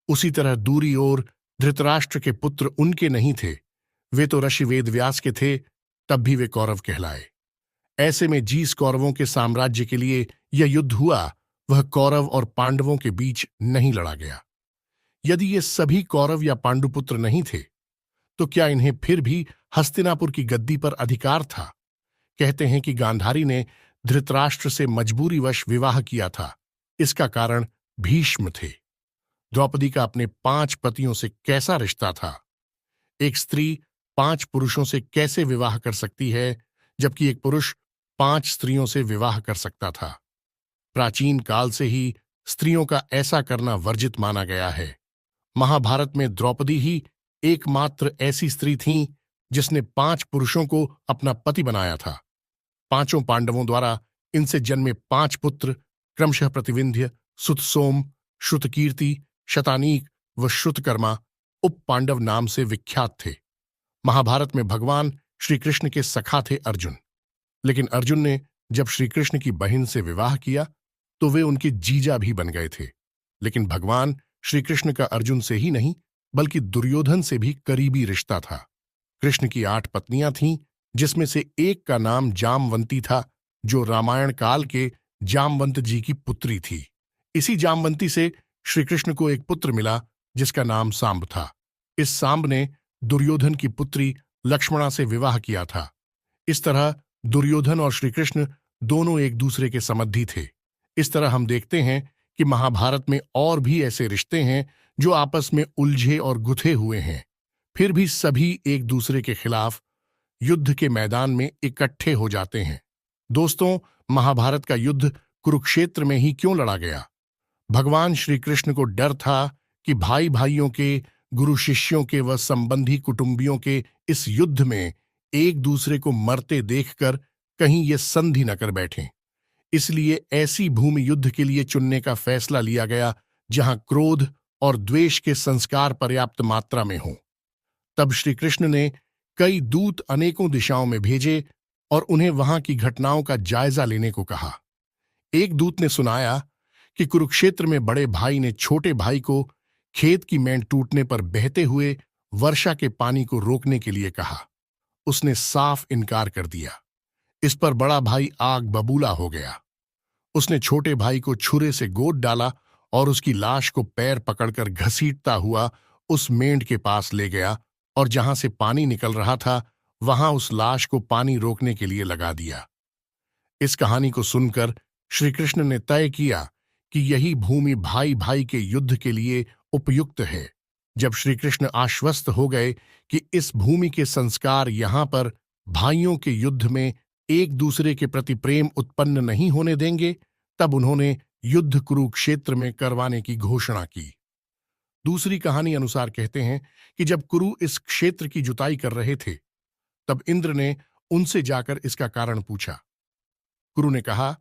उसी तरह दूरी ओर धृतराष्ट्र के पुत्र उनके नहीं थे, वे तो ऋषि वेदव्यास के थे, तब भी वे कौरव कहलाए। ऐसे में जिस कौरवों के साम्राज्य के लिए यह युद्ध हुआ वह कौरव और पांडवों के बीच नहीं लड़ा गया। यदि ये सभी कौरव या पांडुपुत्र नहीं थे तो क्या इन्हें फिर भी हस्तिनापुर की गद्दी पर अधिकार था? कहते हैं कि गांधारी ने धृतराष्ट्र से मजबूरीवश विवाह किया था। इसका कारण भीष्म थे। द्रौपदी का अपने 5 पतियों से कैसा रिश्ता था? एक स्त्री 5 पुरुषों से कैसे विवाह कर सकती है, जबकि एक पुरुष 5 स्त्रियों से विवाह कर सकता था? प्राचीन काल से ही स्त्रियों का ऐसा करना वर्जित माना गया है। महाभारत में द्रौपदी ही एकमात्र ऐसी स्त्री थीं जिसने 5 पुरुषों को अपना पति बनाया था। 5 पांडवों द्वारा इनसे जन्मे 5 पुत्र क्रमशः प्रतिविंध्य, सुतसोम, श्रुतकीर्ति, शतानीक व श्रुतकर्मा उप पांडव नाम से विख्यात थे। महाभारत में भगवान श्री कृष्ण के सखा थे अर्जुन, लेकिन अर्जुन ने जब श्री कृष्ण की बहन से विवाह किया तो वे उनके जीजा भी बन गए थे। लेकिन भगवान श्री कृष्ण का अर्जुन से ही नहीं बल्कि दुर्योधन से भी करीबी रिश्ता था। कृष्ण की 8 पत्नियां थीं, जिसमें से एक का नाम जामवंती था, जो रामायण काल के जामवंत जी की पुत्री थी। इसी जामवंती से श्री कृष्ण को एक पुत्र मिला जिसका नाम सांब था। इस सांब ने दुर्योधन की पुत्री लक्ष्मणा से विवाह किया था। इस तरह दुर्योधन और श्री कृष्ण दोनों एक दूसरे के समधी थे। इस तरह हम देखते हैं कि महाभारत में और भी ऐसे रिश्ते हैं जो आपस में उलझे और गुथे हुए हैं, फिर भी सभी एक दूसरे के खिलाफ युद्ध के मैदान में इकट्ठे हो जाते हैं। दोस्तों, महाभारत का युद्ध कुरुक्षेत्र में ही क्यों लड़ा गया? भगवान श्री कृष्ण को डर था कि भाई भाइयों के, गुरु शिष्यों के व संबंधी कुटुंबियों के इस युद्ध में एक दूसरे को मरते देखकर कहीं ये संधि न कर बैठें। इसलिए ऐसी भूमि युद्ध के लिए चुनने का फैसला लिया गया जहां क्रोध और द्वेष के संस्कार पर्याप्त मात्रा में हों। तब श्री कृष्ण ने कई दूत अनेकों दिशाओं में भेजे और उन्हें वहां की घटनाओं का जायजा लेने को कहा। एक दूत ने सुनाया कि कुरुक्षेत्र में बड़े भाई ने छोटे भाई को खेत की मेंढ टूटने पर बहते हुए वर्षा के पानी को रोकने के लिए कहा। उसने साफ इनकार कर दिया। इस पर बड़ा भाई आग बबूला हो गया। उसने छोटे भाई को छुरे से गोद डाला और उसकी लाश को पैर पकड़कर घसीटता हुआ उस मेंढ के पास ले गया और जहां से पानी निकल रहा था वहां उस लाश को पानी रोकने के लिए लगा दिया। इस कहानी को सुनकर श्री कृष्ण ने तय किया कि यही भूमि भाई भाई के युद्ध के लिए उपयुक्त है। जब श्री कृष्ण आश्वस्त हो गए कि इस भूमि के संस्कार यहां पर भाइयों के युद्ध में एक दूसरे के प्रति प्रेम उत्पन्न नहीं होने देंगे, तब उन्होंने युद्ध कुरुक्षेत्र में करवाने की घोषणा की। दूसरी कहानी अनुसार कहते हैं कि जब कुरु इस क्षेत्र की जुताई कर रहे थे तब इंद्र ने उनसे जाकर इसका कारण पूछा। कुरु ने कहा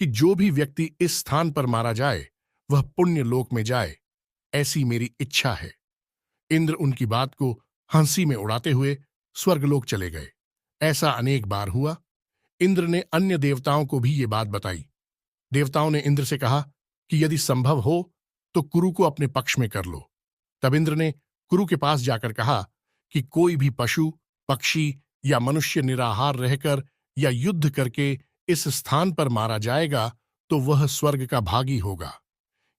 कि जो भी व्यक्ति इस स्थान पर मारा जाए वह पुण्य लोक में जाए, ऐसी मेरी इच्छा है। इंद्र उनकी बात को हंसी में उड़ाते हुए स्वर्गलोक चले गए। ऐसा अनेक बार हुआ। इंद्र ने अन्य देवताओं को भी ये बात बताई। देवताओं ने इंद्र से कहा कि यदि संभव हो तो कुरु को अपने पक्ष में कर लो। तब इंद्र ने कुरु के पास जाकर कहा कि कोई भी पशु, पक्षी या मनुष्य निराहार रहकर या युद्ध करके इस स्थान पर मारा जाएगा तो वह स्वर्ग का भागी होगा।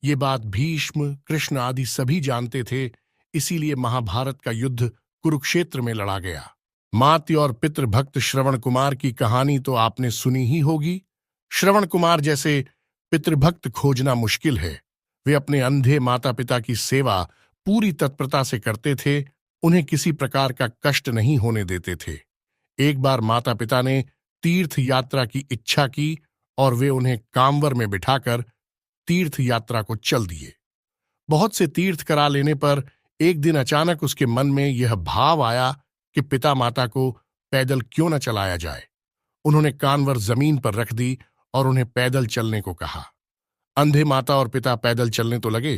ये बात भीष्म, कृष्ण आदि सभी जानते थे, इसीलिए महाभारत का युद्ध कुरुक्षेत्र में लड़ा गया। मातृ और पितृभक्त श्रवण कुमार की कहानी तो आपने सुनी ही होगी। श्रवण कुमार जैसे पितृभक्त खोजना मुश्किल है। वे अपने अंधे माता पिता की सेवा पूरी तत्परता से करते थे, उन्हें किसी प्रकार का कष्ट नहीं होने देते थे। एक बार माता पिता ने तीर्थ यात्रा की इच्छा की और वे उन्हें कांवर में बिठाकर तीर्थ यात्रा को चल दिए। बहुत से तीर्थ करा लेने पर एक दिन अचानक उसके मन में यह भाव आया कि पिता माता को पैदल क्यों न चलाया जाए। उन्होंने कांवर जमीन पर रख दी और उन्हें पैदल चलने को कहा। अंधे माता और पिता पैदल चलने तो लगे,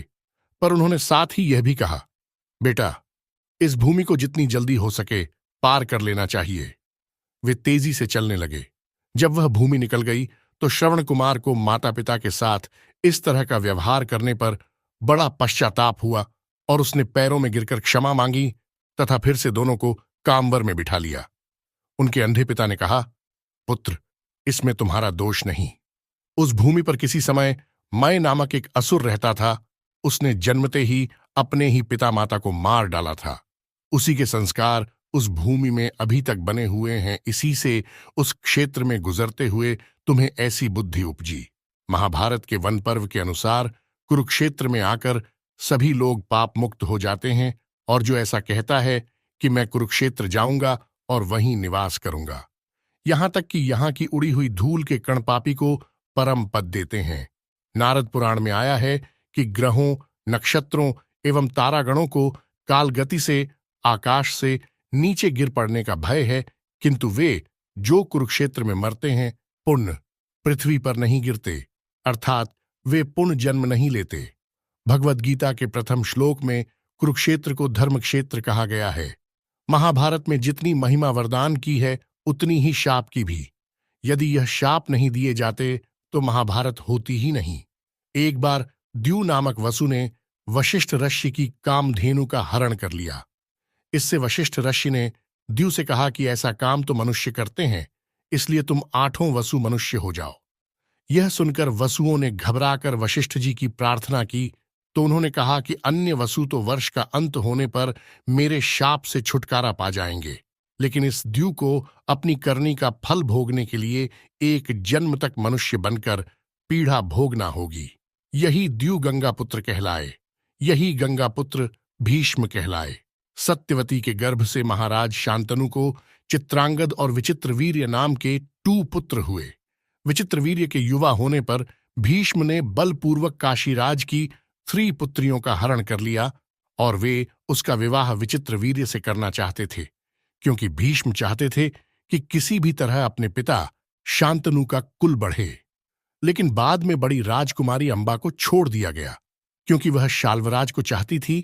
पर उन्होंने साथ ही यह भी कहा, बेटा, इस भूमि को जितनी जल्दी हो सके पार कर लेना चाहिए। वे तेजी से चलने लगे। जब वह भूमि निकल गई तो श्रवण कुमार को माता पिता के साथ इस तरह का व्यवहार करने पर बड़ा पश्चाताप हुआ और उसने पैरों में गिरकर क्षमा मांगी तथा फिर से दोनों को कांवर में बिठा लिया। उनके अंधे पिता ने कहा, पुत्र, इसमें तुम्हारा दोष नहीं। उस भूमि पर किसी समय मय नामक एक असुर रहता था। उसने जन्मते ही अपने ही पिता माता को मार डाला था। उसी के संस्कार उस भूमि में अभी तक बने हुए हैं। इसी से उस क्षेत्र में गुजरते हुए तुम्हें ऐसी बुद्धि उपजी। महाभारत के वन पर्व के अनुसार कुरुक्षेत्र में आकर सभी लोग पाप मुक्त हो जाते हैं और जो ऐसा कहता है कि मैं कुरुक्षेत्र जाऊंगा और वहीं निवास करूंगा, यहां तक कि यहां की उड़ी हुई धूल के कण पापी को परम पद देते हैं। नारद पुराण में आया है कि ग्रहों, नक्षत्रों एवं तारागणों को कालगति से आकाश से नीचे गिर पड़ने का भय है, किंतु वे जो कुरुक्षेत्र में मरते हैं पुण्य पृथ्वी पर नहीं गिरते, अर्थात वे पुण्य जन्म नहीं लेते। भगवद गीता के प्रथम श्लोक में कुरुक्षेत्र को धर्म क्षेत्र कहा गया है। महाभारत में जितनी महिमा वरदान की है उतनी ही शाप की भी। यदि यह शाप नहीं दिए जाते तो महाभारत होती ही नहीं। एक बार द्यू नामक वसु ने वशिष्ठ ऋषि की कामधेनु का हरण कर लिया। इससे वशिष्ठ ऋषि ने द्यू से कहा कि ऐसा काम तो मनुष्य करते हैं, इसलिए तुम 8वां वसु मनुष्य हो जाओ। यह सुनकर वसुओं ने घबराकर वशिष्ठ जी की प्रार्थना की, तो उन्होंने कहा कि अन्य वसु तो वर्ष का अंत होने पर मेरे शाप से छुटकारा पा जाएंगे, लेकिन इस द्यू को अपनी करनी का फल भोगने के लिए एक जन्म तक मनुष्य बनकर पीड़ा भोगना होगी। यही द्यू गंगापुत्र कहलाए, यही गंगापुत्र भीष्म कहलाए। सत्यवती के गर्भ से महाराज शांतनु को चित्रांगद और विचित्रवीर्य नाम के 2 पुत्र हुए। विचित्रवीर्य के युवा होने पर भीष्म ने बलपूर्वक काशीराज की 3 पुत्रियों का हरण कर लिया और वे उसका विवाह विचित्रवीर्य से करना चाहते थे, क्योंकि भीष्म चाहते थे कि किसी भी तरह अपने पिता शांतनु का कुल बढ़े। लेकिन बाद में बड़ी राजकुमारी अंबा को छोड़ दिया गया, क्योंकि वह शाल्वराज को चाहती थी।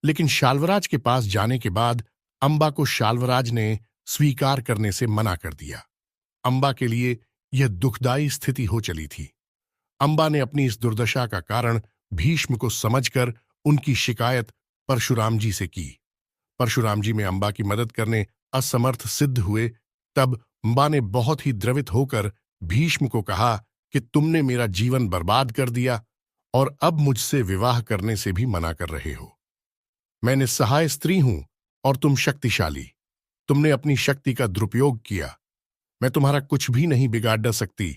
लेकिन शाल्वराज के पास जाने के बाद अंबा को शाल्वराज ने स्वीकार करने से मना कर दिया। अंबा के लिए यह दुखदायी स्थिति हो चली थी। अंबा ने अपनी इस दुर्दशा का कारण भीष्म को समझकर उनकी शिकायत परशुराम जी से की। परशुराम जी में अंबा की मदद करने असमर्थ सिद्ध हुए। तब अंबा ने बहुत ही द्रवित होकर भीष्म को कहा कि तुमने मेरा जीवन बर्बाद कर दिया और अब मुझसे विवाह करने से भी मना कर रहे हो। मैं निस्सहाय स्त्री हूं और तुम शक्तिशाली। तुमने अपनी शक्ति का दुरुपयोग किया। मैं तुम्हारा कुछ भी नहीं बिगाड़ सकती,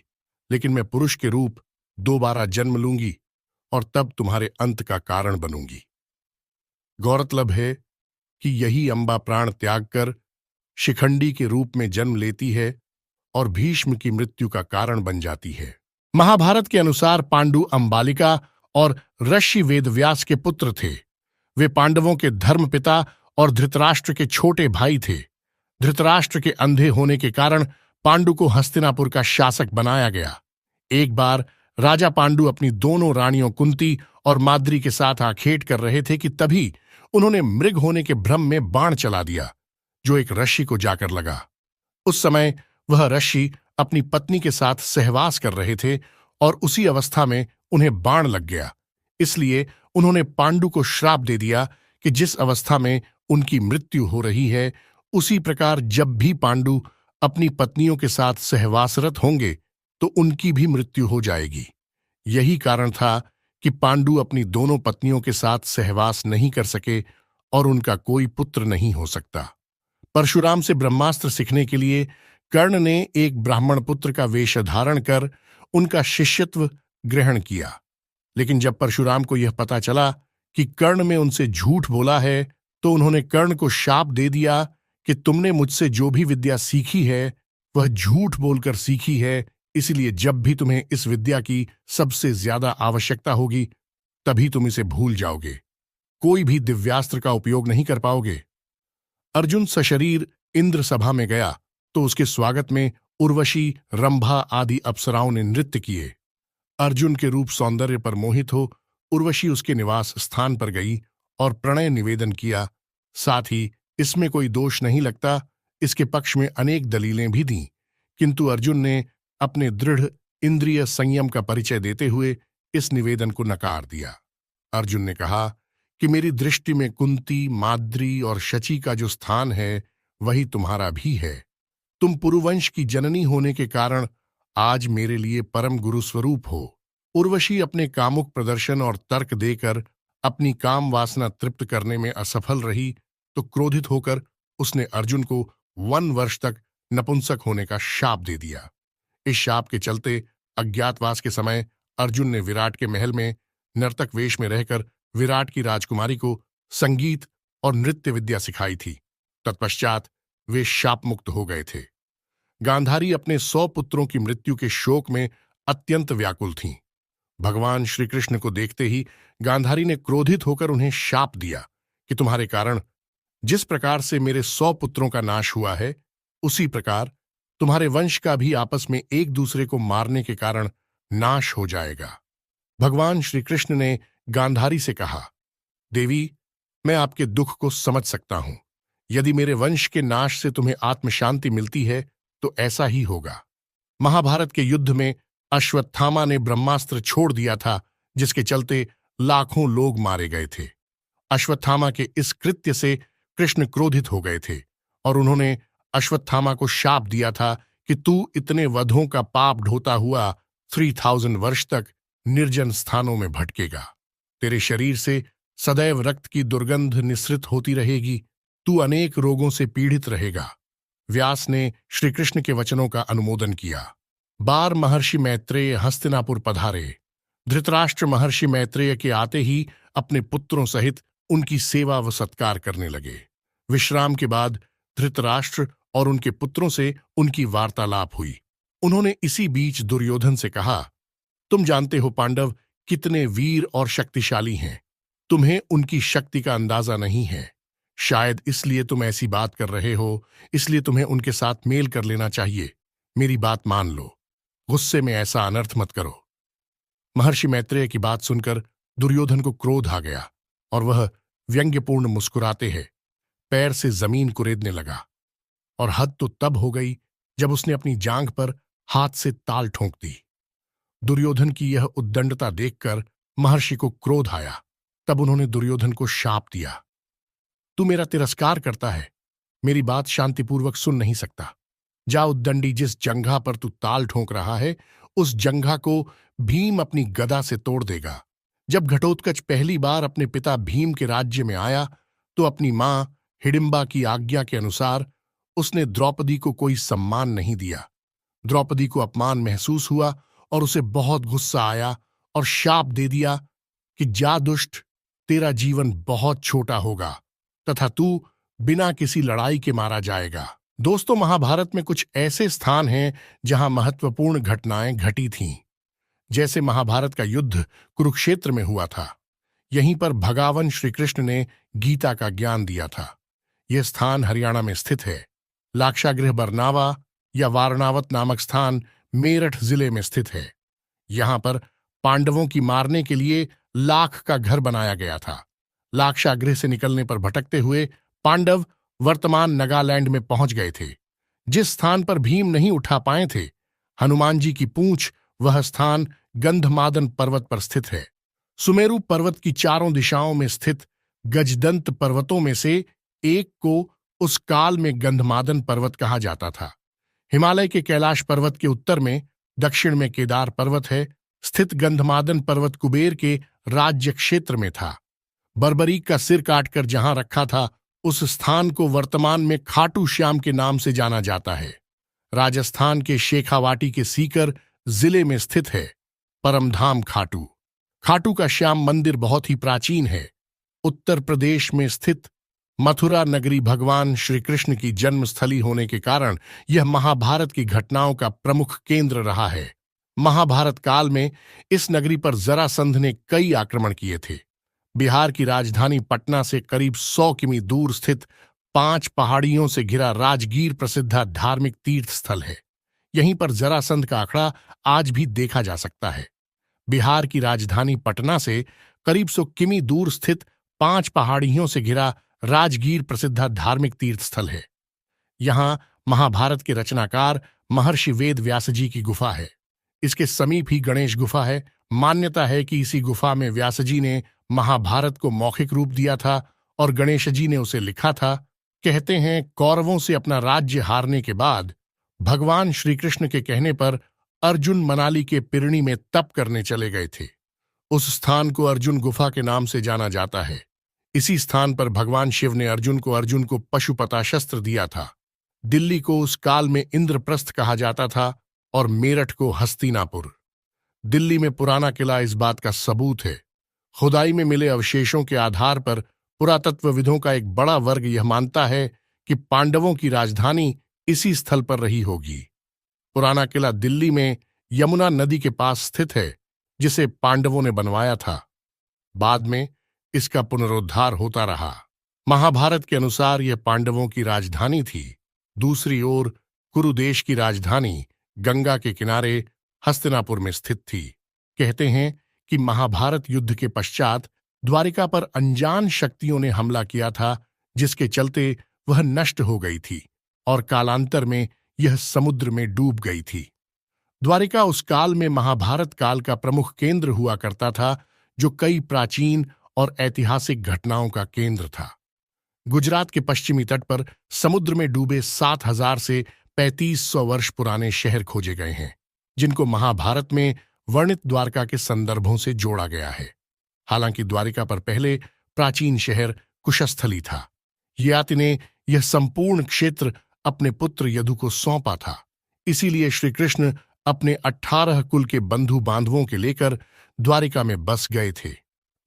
लेकिन मैं पुरुष के रूप दोबारा जन्म लूंगी और तब तुम्हारे अंत का कारण बनूंगी। गौरतलब है कि यही अंबा प्राण त्याग कर शिखंडी के रूप में जन्म लेती है और भीष्म की मृत्यु का कारण बन जाती है। महाभारत के अनुसार पांडु अंबालिका और ऋषि वेदव्यास के पुत्र थे। वे पांडवों के धर्मपिता और धृतराष्ट्र के छोटे भाई थे। धृतराष्ट्र के अंधे होने के कारण पांडु को हस्तिनापुर का शासक बनाया गया। एक बार राजा पांडु अपनी दोनों रानियों कुंती और माद्री के साथ आखेट कर रहे थे कि तभी उन्होंने मृग होने के भ्रम में बाण चला दिया, जो एक ऋषि को जाकर लगा। उस समय वह ऋषि अपनी पत्नी के साथ सहवास कर रहे थे और उसी अवस्था में उन्हें बाण लग गया। इसलिए उन्होंने पांडु को श्राप दे दिया कि जिस अवस्था में उनकी मृत्यु हो रही है, उसी प्रकार जब भी पांडु अपनी पत्नियों के साथ सहवासरत होंगे तो उनकी भी मृत्यु हो जाएगी। यही कारण था कि पांडु अपनी दोनों पत्नियों के साथ सहवास नहीं कर सके और उनका कोई पुत्र नहीं हो सकता। परशुराम से ब्रह्मास्त्र सीखने के लिए कर्ण ने एक ब्राह्मण पुत्र का वेश धारण कर उनका शिष्यत्व ग्रहण किया। लेकिन जब परशुराम को यह पता चला कि कर्ण में उनसे झूठ बोला है, तो उन्होंने कर्ण को शाप दे दिया कि तुमने मुझसे जो भी विद्या सीखी है वह झूठ बोलकर सीखी है, इसलिए जब भी तुम्हें इस विद्या की सबसे ज्यादा आवश्यकता होगी तभी तुम इसे भूल जाओगे, कोई भी दिव्यास्त्र का उपयोग नहीं कर पाओगे। अर्जुन सशरीर इंद्र सभा में गया तो उसके स्वागत में उर्वशी, रंभा आदि अप्सराओं ने नृत्य किए। अर्जुन के रूप सौंदर्य पर मोहित हो उर्वशी उसके निवास स्थान पर गई और प्रणय निवेदन किया। साथ ही इसमें कोई दोष नहीं लगता, इसके पक्ष में अनेक दलीलें भी दीं, किंतु अर्जुन ने अपने दृढ़ इंद्रिय संयम का परिचय देते हुए इस निवेदन को नकार दिया। अर्जुन ने कहा कि मेरी दृष्टि में कुंती, माद्री और शची का जो स्थान है वही तुम्हारा भी है। तुम पुरुवंश की जननी होने के कारण आज मेरे लिए परम गुरु स्वरूप हो। उर्वशी अपने कामुक प्रदर्शन और तर्क देकर अपनी काम वासना तृप्त करने में असफल रही तो क्रोधित होकर उसने अर्जुन को 1 वर्ष तक नपुंसक होने का शाप दे दिया। इस शाप के चलते अज्ञातवास के समय अर्जुन ने विराट के महल में नर्तक वेश में रहकर विराट की राजकुमारी को संगीत और नृत्य विद्या सिखाई थी। तत्पश्चात वे शाप मुक्त हो गए थे। गांधारी अपने 100 पुत्रों की मृत्यु के शोक में अत्यंत व्याकुल थीं। भगवान श्री कृष्ण को देखते ही गांधारी ने क्रोधित होकर उन्हें शाप दिया कि तुम्हारे कारण जिस प्रकार से मेरे 100 पुत्रों का नाश हुआ है, उसी प्रकार तुम्हारे वंश का भी आपस में एक दूसरे को मारने के कारण नाश हो जाएगा। भगवान श्री कृष्ण ने गांधारी से कहा, देवी, मैं आपके दुख को समझ सकता हूं। यदि मेरे वंश के नाश से तुम्हें आत्मशांति मिलती है तो ऐसा ही होगा। महाभारत के युद्ध में अश्वत्थामा ने ब्रह्मास्त्र छोड़ दिया था, जिसके चलते लाखों लोग मारे गए थे। अश्वत्थामा के इस कृत्य से कृष्ण क्रोधित हो गए थे और उन्होंने अश्वत्थामा को शाप दिया था कि तू इतने वधों का पाप ढोता हुआ 3000 वर्ष तक निर्जन स्थानों में भटकेगा। तेरे शरीर से सदैव रक्त की दुर्गंध निसृत होती रहेगी। तू अनेक रोगों से पीड़ित रहेगा। व्यास ने श्री कृष्ण के वचनों का अनुमोदन किया। बार महर्षि मैत्रेय हस्तिनापुर पधारे। धृतराष्ट्र महर्षि मैत्रेय के आते ही अपने पुत्रों सहित उनकी सेवा व सत्कार करने लगे। विश्राम के बाद धृतराष्ट्र और उनके पुत्रों से उनकी वार्तालाप हुई। उन्होंने इसी बीच दुर्योधन से कहा, तुम जानते हो पांडव कितने वीर और शक्तिशाली हैं। तुम्हें उनकी शक्ति का अंदाजा नहीं है। शायद इसलिए तुम ऐसी बात कर रहे हो, इसलिए तुम्हें उनके साथ मेल कर लेना चाहिए। मेरी बात मान लो। गुस्से में ऐसा अनर्थ मत करो। महर्षि मैत्रेय की बात सुनकर दुर्योधन को क्रोध आ गया और वह व्यंग्यपूर्ण मुस्कुराते हैं पैर से जमीन कुरेदने लगा। और हद तो तब हो गई जब उसने अपनी जांघ पर हाथ से ताल ठोंक दी। दुर्योधन की यह उद्दंडता देखकर महर्षि को क्रोध आया। तब उन्होंने दुर्योधन को शाप दिया, तू मेरा तिरस्कार करता है, मेरी बात शांतिपूर्वक सुन नहीं सकता। जा उद्दंडी, जिस जंघा पर तू ताल ठोंक रहा है उस जंघा को भीम अपनी गदा से तोड़ देगा। जब घटोत्कच पहली बार अपने पिता भीम के राज्य में आया तो अपनी मां हिडिंबा की आज्ञा के अनुसार उसने द्रौपदी को कोई सम्मान नहीं दिया। द्रौपदी को अपमान महसूस हुआ और उसे बहुत गुस्सा आया और शाप दे दिया कि जा दुष्ट, तेरा जीवन बहुत छोटा होगा तथा तू बिना किसी लड़ाई के मारा जाएगा। दोस्तों, महाभारत में कुछ ऐसे स्थान हैं जहां महत्वपूर्ण घटनाएं घटी थीं। जैसे महाभारत का युद्ध कुरुक्षेत्र में हुआ था। यहीं पर भगवान श्री कृष्ण ने गीता का ज्ञान दिया था। यह स्थान हरियाणा में स्थित है। लाक्षागृह बरनावा या वारणावत नामक स्थान मेरठ जिले में स्थित है। यहां पर पांडवों की मारने के लिए लाख का घर बनाया गया था। लाक्षागृह से निकलने पर भटकते हुए पांडव वर्तमान नागालैंड में पहुंच गए थे। जिस स्थान पर भीम नहीं उठा पाए थे, हनुमान जी की पूंछ, वह स्थान गंधमादन पर्वत पर स्थित है। सुमेरु पर्वत की चारों दिशाओं में स्थित गजदंत पर्वतों में से एक को उस काल में गंधमादन पर्वत कहा जाता था। हिमालय के कैलाश पर्वत के उत्तर में दक्षिण में केदार पर्वत है। स्थित गंधमादन पर्वत कुबेर के राज्य क्षेत्र में था। बर्बरीक का सिर काटकर जहां रखा था उस स्थान को वर्तमान में खाटू श्याम के नाम से जाना जाता है। राजस्थान के शेखावाटी के सीकर जिले में स्थित है परमधाम खाटू। खाटू का श्याम मंदिर बहुत ही प्राचीन है। उत्तर प्रदेश में स्थित मथुरा नगरी भगवान श्री कृष्ण की जन्मस्थली होने के कारण यह महाभारत की घटनाओं का प्रमुख केंद्र रहा है। महाभारत काल में इस नगरी पर जरासंध ने कई आक्रमण किए थे। बिहार की राजधानी पटना से करीब 100 किमी दूर स्थित 5 पहाड़ियों से घिरा राजगीर प्रसिद्ध धार्मिक तीर्थ स्थल है। यहीं पर जरासंध का अखड़ा आज भी देखा जा सकता है। बिहार की राजधानी पटना से करीब 100 किमी दूर स्थित 5 पहाड़ियों से घिरा राजगीर प्रसिद्ध धार्मिक तीर्थ स्थल है। यहां महाभारत के रचनाकार महर्षि वेद व्यास जी की गुफा है। इसके समीप ही गणेश गुफा है। मान्यता है कि इसी गुफा में व्यास जी ने महाभारत को मौखिक रूप दिया था और गणेश जी ने उसे लिखा था। कहते हैं कौरवों से अपना राज्य हारने के बाद भगवान श्री कृष्ण के कहने पर अर्जुन मनाली के पिरणी में तप करने चले गए थे। उस स्थान को अर्जुन गुफा के नाम से जाना जाता है। इसी स्थान पर भगवान शिव ने अर्जुन को पशुपता शस्त्र दिया था। दिल्ली को उस काल में इंद्रप्रस्थ कहा जाता था और मेरठ को हस्तिनापुर। दिल्ली में पुराना किला इस बात का सबूत है। खुदाई में मिले अवशेषों के आधार पर पुरातत्वविदों का एक बड़ा वर्ग यह मानता है कि पांडवों की राजधानी इसी स्थल पर रही होगी। पुराना किला दिल्ली में यमुना नदी के पास स्थित है, जिसे पांडवों ने बनवाया था। बाद में इसका पुनरुद्धार होता रहा। महाभारत के अनुसार यह पांडवों की राजधानी थी। दूसरी ओर कुरुदेश की राजधानी गंगा के किनारे हस्तिनापुर में स्थित थी। कहते हैं कि महाभारत युद्ध के पश्चात द्वारिका पर अनजान शक्तियों ने हमला किया था, जिसके चलते वह नष्ट हो गई थी और कालांतर में यह समुद्र में डूब गई थी। द्वारिका उस काल में महाभारत काल का प्रमुख केंद्र हुआ करता था, जो कई प्राचीन और ऐतिहासिक घटनाओं का केंद्र था। गुजरात के पश्चिमी तट पर समुद्र में डूबे 7,000 से 3,500 वर्ष पुराने शहर खोजे गए हैं, जिनको महाभारत में वर्णित द्वारका के संदर्भों से जोड़ा गया है। हालांकि द्वारिका पर पहले प्राचीन शहर कुशस्थली था। ययाति ने यह संपूर्ण क्षेत्र अपने पुत्र यदु को सौंपा था। इसीलिए श्री कृष्ण अपने 18 कुल के बंधु बांधवों के लेकर द्वारिका में बस गए थे।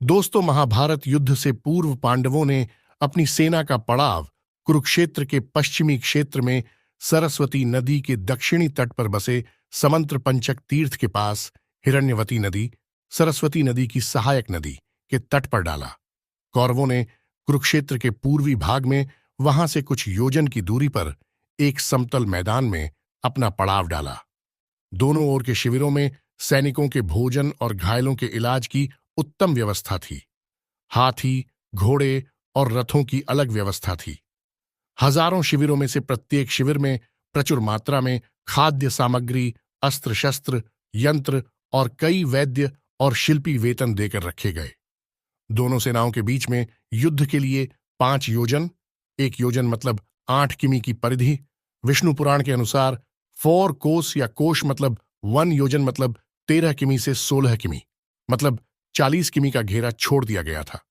दोस्तों, महाभारत युद्ध से पूर्व पांडवों ने अपनी सेना का पड़ाव कुरुक्षेत्र के पश्चिमी क्षेत्र में सरस्वती नदी के दक्षिणी तट पर बसे समंत्र पंचक तीर्थ के पास हिरण्यवती नदी, सरस्वती नदी की सहायक नदी के तट पर डाला। कौरवों ने कुरुक्षेत्र के पूर्वी भाग में वहां से कुछ योजन की दूरी पर एक समतल मैदान में अपना पड़ाव डाला। दोनों ओर के शिविरों में सैनिकों के भोजन और घायलों के इलाज की उत्तम व्यवस्था थी। हाथी, घोड़े और रथों की अलग व्यवस्था थी। हजारों शिविरों में से प्रत्येक शिविर में प्रचुर मात्रा में खाद्य सामग्री, अस्त्र शस्त्र, यंत्र और कई वैद्य और शिल्पी वेतन देकर रखे गए। दोनों सेनाओं के बीच में युद्ध के लिए 5 योजन, 1 योजन मतलब 8 किमी की परिधि, विष्णु पुराण के अनुसार 4 कोस या कोश मतलब 1 योजन मतलब 13 किमी से 16 किमी मतलब 40 किमी का घेरा छोड़ दिया गया था।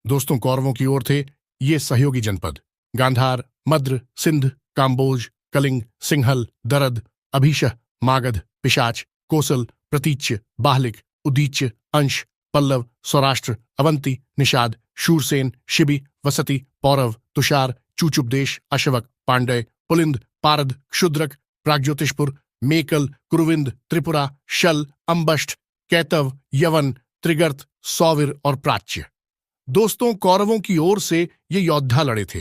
दोस्तों, कौरवों की ओर थे ये सहयोगी जनपद: गांधार, मद्र, सिंध, काम्बोज, कलिंग, सिंहल, दरद, अभिशह, मागध, पिशाच, कोसल, प्रतीच्य, बाहलिक, उदीच्य, अंश, पल्लव, सौराष्ट्र, अवंती, निषाद, शूरसेन, शिबि, वसति, पौरव, तुषार, चूचुपदेश, अशवक, पांडय, पुलिंद, पारद, क्षुद्रक, प्राग्ज्योतिषपुर, मेकल, कुरुविंद, त्रिपुरा, शल, अंबष्ट, कैतव, यवन, त्रिगर्त, सौविर और प्राच्य। दोस्तों, कौरवों की ओर से ये योद्धा लड़े थे: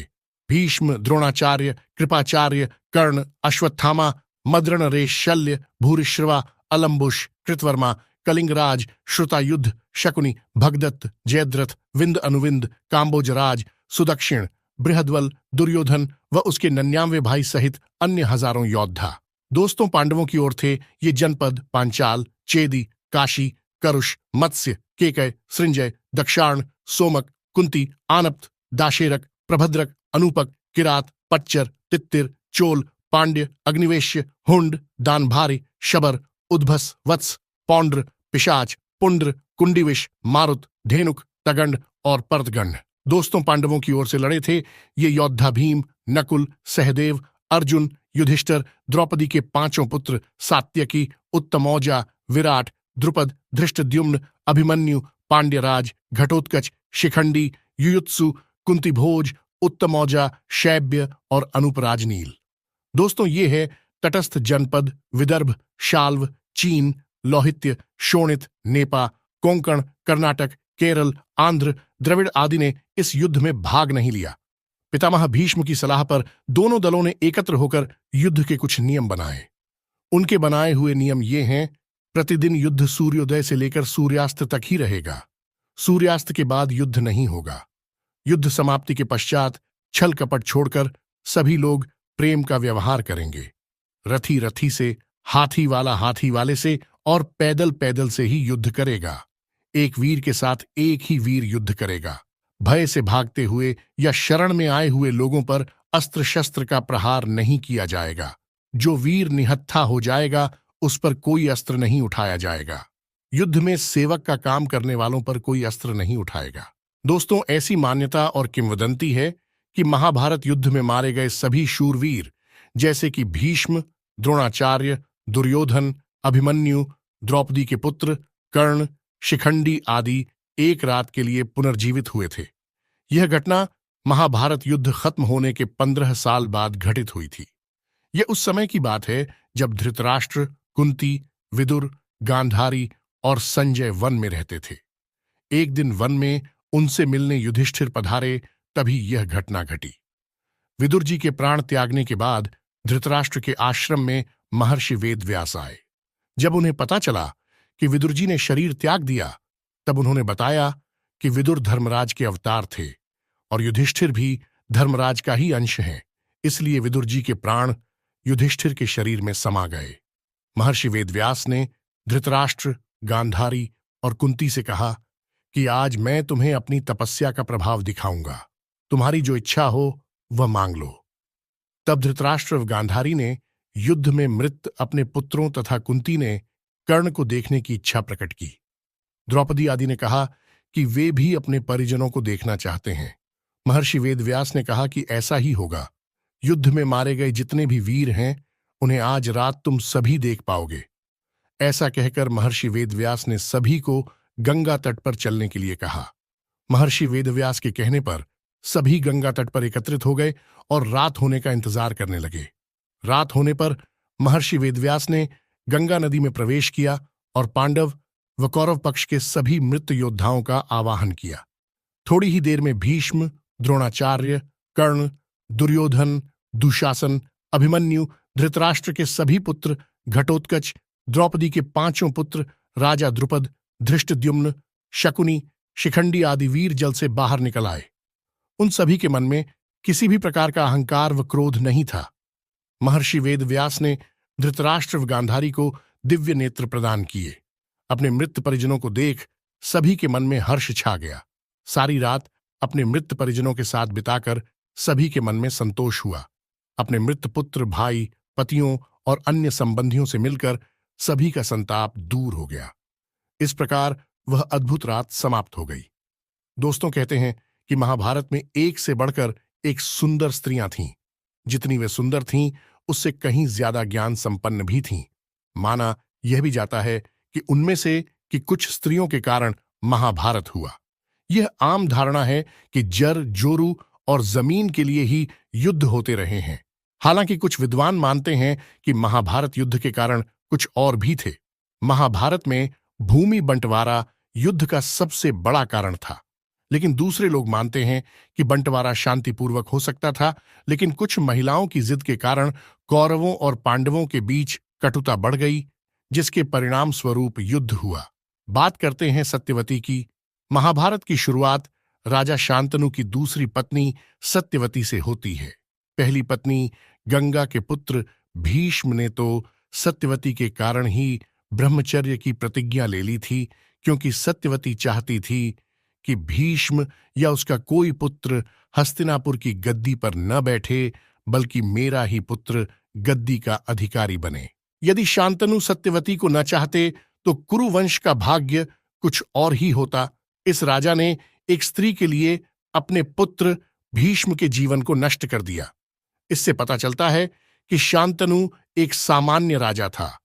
भीष्म, द्रोणाचार्य, कृपाचार्य, कर्ण, अश्वत्थामा, मद्रणरेश, शल्य, भूरिश्रवा, अलम्बुश, कृतवर्मा, कलिंगराज, श्रुतायुद्ध, शकुनि, भगदत्त, जयद्रथ, विंद अनुविंद, काम्बोजराज, सुदक्षिण, बृहद्वल, दुर्योधन व उसके 99 भाई सहित अन्य हजारों योद्धा। दोस्तों, पांडवों की ओर थे ये जनपद: पांचाल, चेदी, काशी, करुष, मत्स्य, केकय, सृंजय, दक्षार्ण, सोमक, कुंती, आनप्त, दाशेरक, प्रभद्रक, अनुपक, किरात, पच्चर, तित्तिर, चोल, पांड्य, अग्निवेश्य, हुंड, दानभारी, शबर, उद्भस, वत्स, पौंड्र, पिशाच, पुंड्र, कुंडीविश, मारुत, धेनुक, तगंड और परतगंड। दोस्तों, पांडवों की ओर से लड़े थे ये योद्धा भीम, नकुल, सहदेव, अर्जुन, युधिष्ठिर, द्रौपदी के 5 पुत्र सात्यकी, उत्तमौजा, विराट, द्रुपद, धृष्टद्युम्न, अभिमन्यु, पांड्यराज, घटोत्कच, शिखंडी, युयुत्सु, कुंतीभोज, उत्तमौजा, शैब्य और अनुपराज नील। दोस्तों, ये है तटस्थ जनपद विदर्भ, शाल्व, चीन, लौहित्य, शोणित, नेपा, कोंकण, कर्नाटक, केरल, आंध्र, द्रविड़ आदि ने इस युद्ध में भाग नहीं लिया। पितामह भीष्म की सलाह पर दोनों दलों ने एकत्र होकर युद्ध के कुछ नियम बनाए। उनके बनाए हुए नियम ये हैं: प्रतिदिन युद्ध सूर्योदय से लेकर सूर्यास्त तक ही रहेगा। सूर्यास्त के बाद युद्ध नहीं होगा। युद्ध समाप्ति के पश्चात छल कपट छोड़कर सभी लोग प्रेम का व्यवहार करेंगे। रथी रथी से, हाथी वाला हाथी वाले से और पैदल पैदल से ही युद्ध करेगा। एक वीर के साथ एक ही वीर युद्ध करेगा। भय से भागते हुए या शरण में आए हुए लोगों पर अस्त्र शस्त्र का प्रहार नहीं किया जाएगा। जो वीर निहत्था हो जाएगा उस पर कोई अस्त्र नहीं उठाया जाएगा। युद्ध में सेवक का काम करने वालों पर कोई अस्त्र नहीं उठाएगा। दोस्तों, ऐसी मान्यता और किंवदंती है कि महाभारत युद्ध में मारे गए सभी शूरवीर, जैसे कि भीष्म, द्रोणाचार्य, दुर्योधन, अभिमन्यु, द्रौपदी के पुत्र, कर्ण, शिखंडी आदि एक रात के लिए पुनर्जीवित हुए थे। यह घटना महाभारत युद्ध खत्म होने के 15 साल बाद घटित हुई थी। यह उस समय की बात है जब धृतराष्ट्र, कुंती, विदुर, गांधारी और संजय वन में रहते थे। एक दिन वन में उनसे मिलने युधिष्ठिर पधारे, तभी यह घटना घटी। विदुर जी के प्राण त्यागने के बाद धृतराष्ट्र के आश्रम में महर्षि वेदव्यास आए। जब उन्हें पता चला कि विदुर जी ने शरीर त्याग दिया, तब उन्होंने बताया कि विदुर धर्मराज के अवतार थे और युधिष्ठिर भी धर्मराज का ही अंश हैं। इसलिए विदुर जी के प्राण युधिष्ठिर के शरीर में समा गए। महर्षि वेदव्यास ने धृतराष्ट्र, गांधारी और कुंती से कहा कि आज मैं तुम्हें अपनी तपस्या का प्रभाव दिखाऊंगा। तुम्हारी जो इच्छा हो वह मांग लो। तब धृतराष्ट्र और गांधारी ने युद्ध में मृत अपने पुत्रों तथा कुंती ने कर्ण को देखने की इच्छा प्रकट की। द्रौपदी आदि ने कहा कि वे भी अपने परिजनों को देखना चाहते हैं। महर्षि वेदव्यास ने कहा कि ऐसा ही होगा। युद्ध में मारे गए जितने भी वीर हैं उन्हें आज रात तुम सभी देख पाओगे। ऐसा कहकर महर्षि वेदव्यास ने सभी को गंगा तट पर चलने के लिए कहा। महर्षि वेदव्यास के कहने पर सभी गंगा तट पर एकत्रित हो गए और रात होने का इंतजार करने लगे। रात होने पर महर्षि वेदव्यास ने गंगा नदी में प्रवेश किया और पांडव व कौरव पक्ष के सभी मृत योद्धाओं का आवाहन किया। थोड़ी ही देर में भीष्म, द्रोणाचार्य, कर्ण, दुर्योधन, दुशासन, अभिमन्यु, धृतराष्ट्र के सभी पुत्र, घटोत्कच, द्रौपदी के 5 पुत्र, राजा द्रुपद, धृष्टद्युम्न, शकुनी, शिखंडी आदि वीर जल से बाहर निकल आए। उन सभी के मन में किसी भी प्रकार का अहंकार व क्रोध नहीं था। महर्षि वेदव्यास ने धृतराष्ट्र व गांधारी को दिव्य नेत्र प्रदान किए। अपने मृत परिजनों को देख सभी के मन में हर्ष छा गया। सारी रात अपने मृत परिजनों के साथ बिताकर सभी के मन में संतोष हुआ। अपने मृत पुत्र, भाई, पतियों और अन्य संबंधियों से मिलकर सभी का संताप दूर हो गया। इस प्रकार वह अद्भुत रात समाप्त हो गई। दोस्तों, कहते हैं कि महाभारत में एक से बढ़कर एक सुंदर स्त्रियां थीं। जितनी वे सुंदर थीं उससे कहीं ज्यादा ज्ञान संपन्न भी थीं। माना यह भी जाता है कि उनमें से कि कुछ स्त्रियों के कारण महाभारत हुआ। यह आम धारणा है कि जर, जोरू और जमीन के लिए ही युद्ध होते रहे हैं। हालांकि कुछ विद्वान मानते हैं कि महाभारत युद्ध के कारण कुछ और भी थे। महाभारत में भूमि बंटवारा युद्ध का सबसे बड़ा कारण था, लेकिन दूसरे लोग मानते हैं कि बंटवारा शांतिपूर्वक हो सकता था, लेकिन कुछ महिलाओं की जिद के कारण कौरवों और पांडवों के बीच कटुता बढ़ गई, जिसके परिणाम स्वरूप युद्ध हुआ। बात करते हैं सत्यवती की। महाभारत की शुरुआत राजा शांतनु की दूसरी पत्नी सत्यवती से होती है। पहली पत्नी गंगा के पुत्र भीष्म ने तो सत्यवती के कारण ही ब्रह्मचर्य की प्रतिज्ञा ले ली थी, क्योंकि सत्यवती चाहती थी कि भीष्म या उसका कोई पुत्र हस्तिनापुर की गद्दी पर न बैठे, बल्कि मेरा ही पुत्र गद्दी का अधिकारी बने। यदि शांतनु सत्यवती को न चाहते तो कुरुवंश का भाग्य कुछ और ही होता। इस राजा ने एक स्त्री के लिए अपने पुत्र भीष्म के जीवन को नष्ट कर दिया। इससे पता चलता है कि शांतनु एक सामान्य राजा था।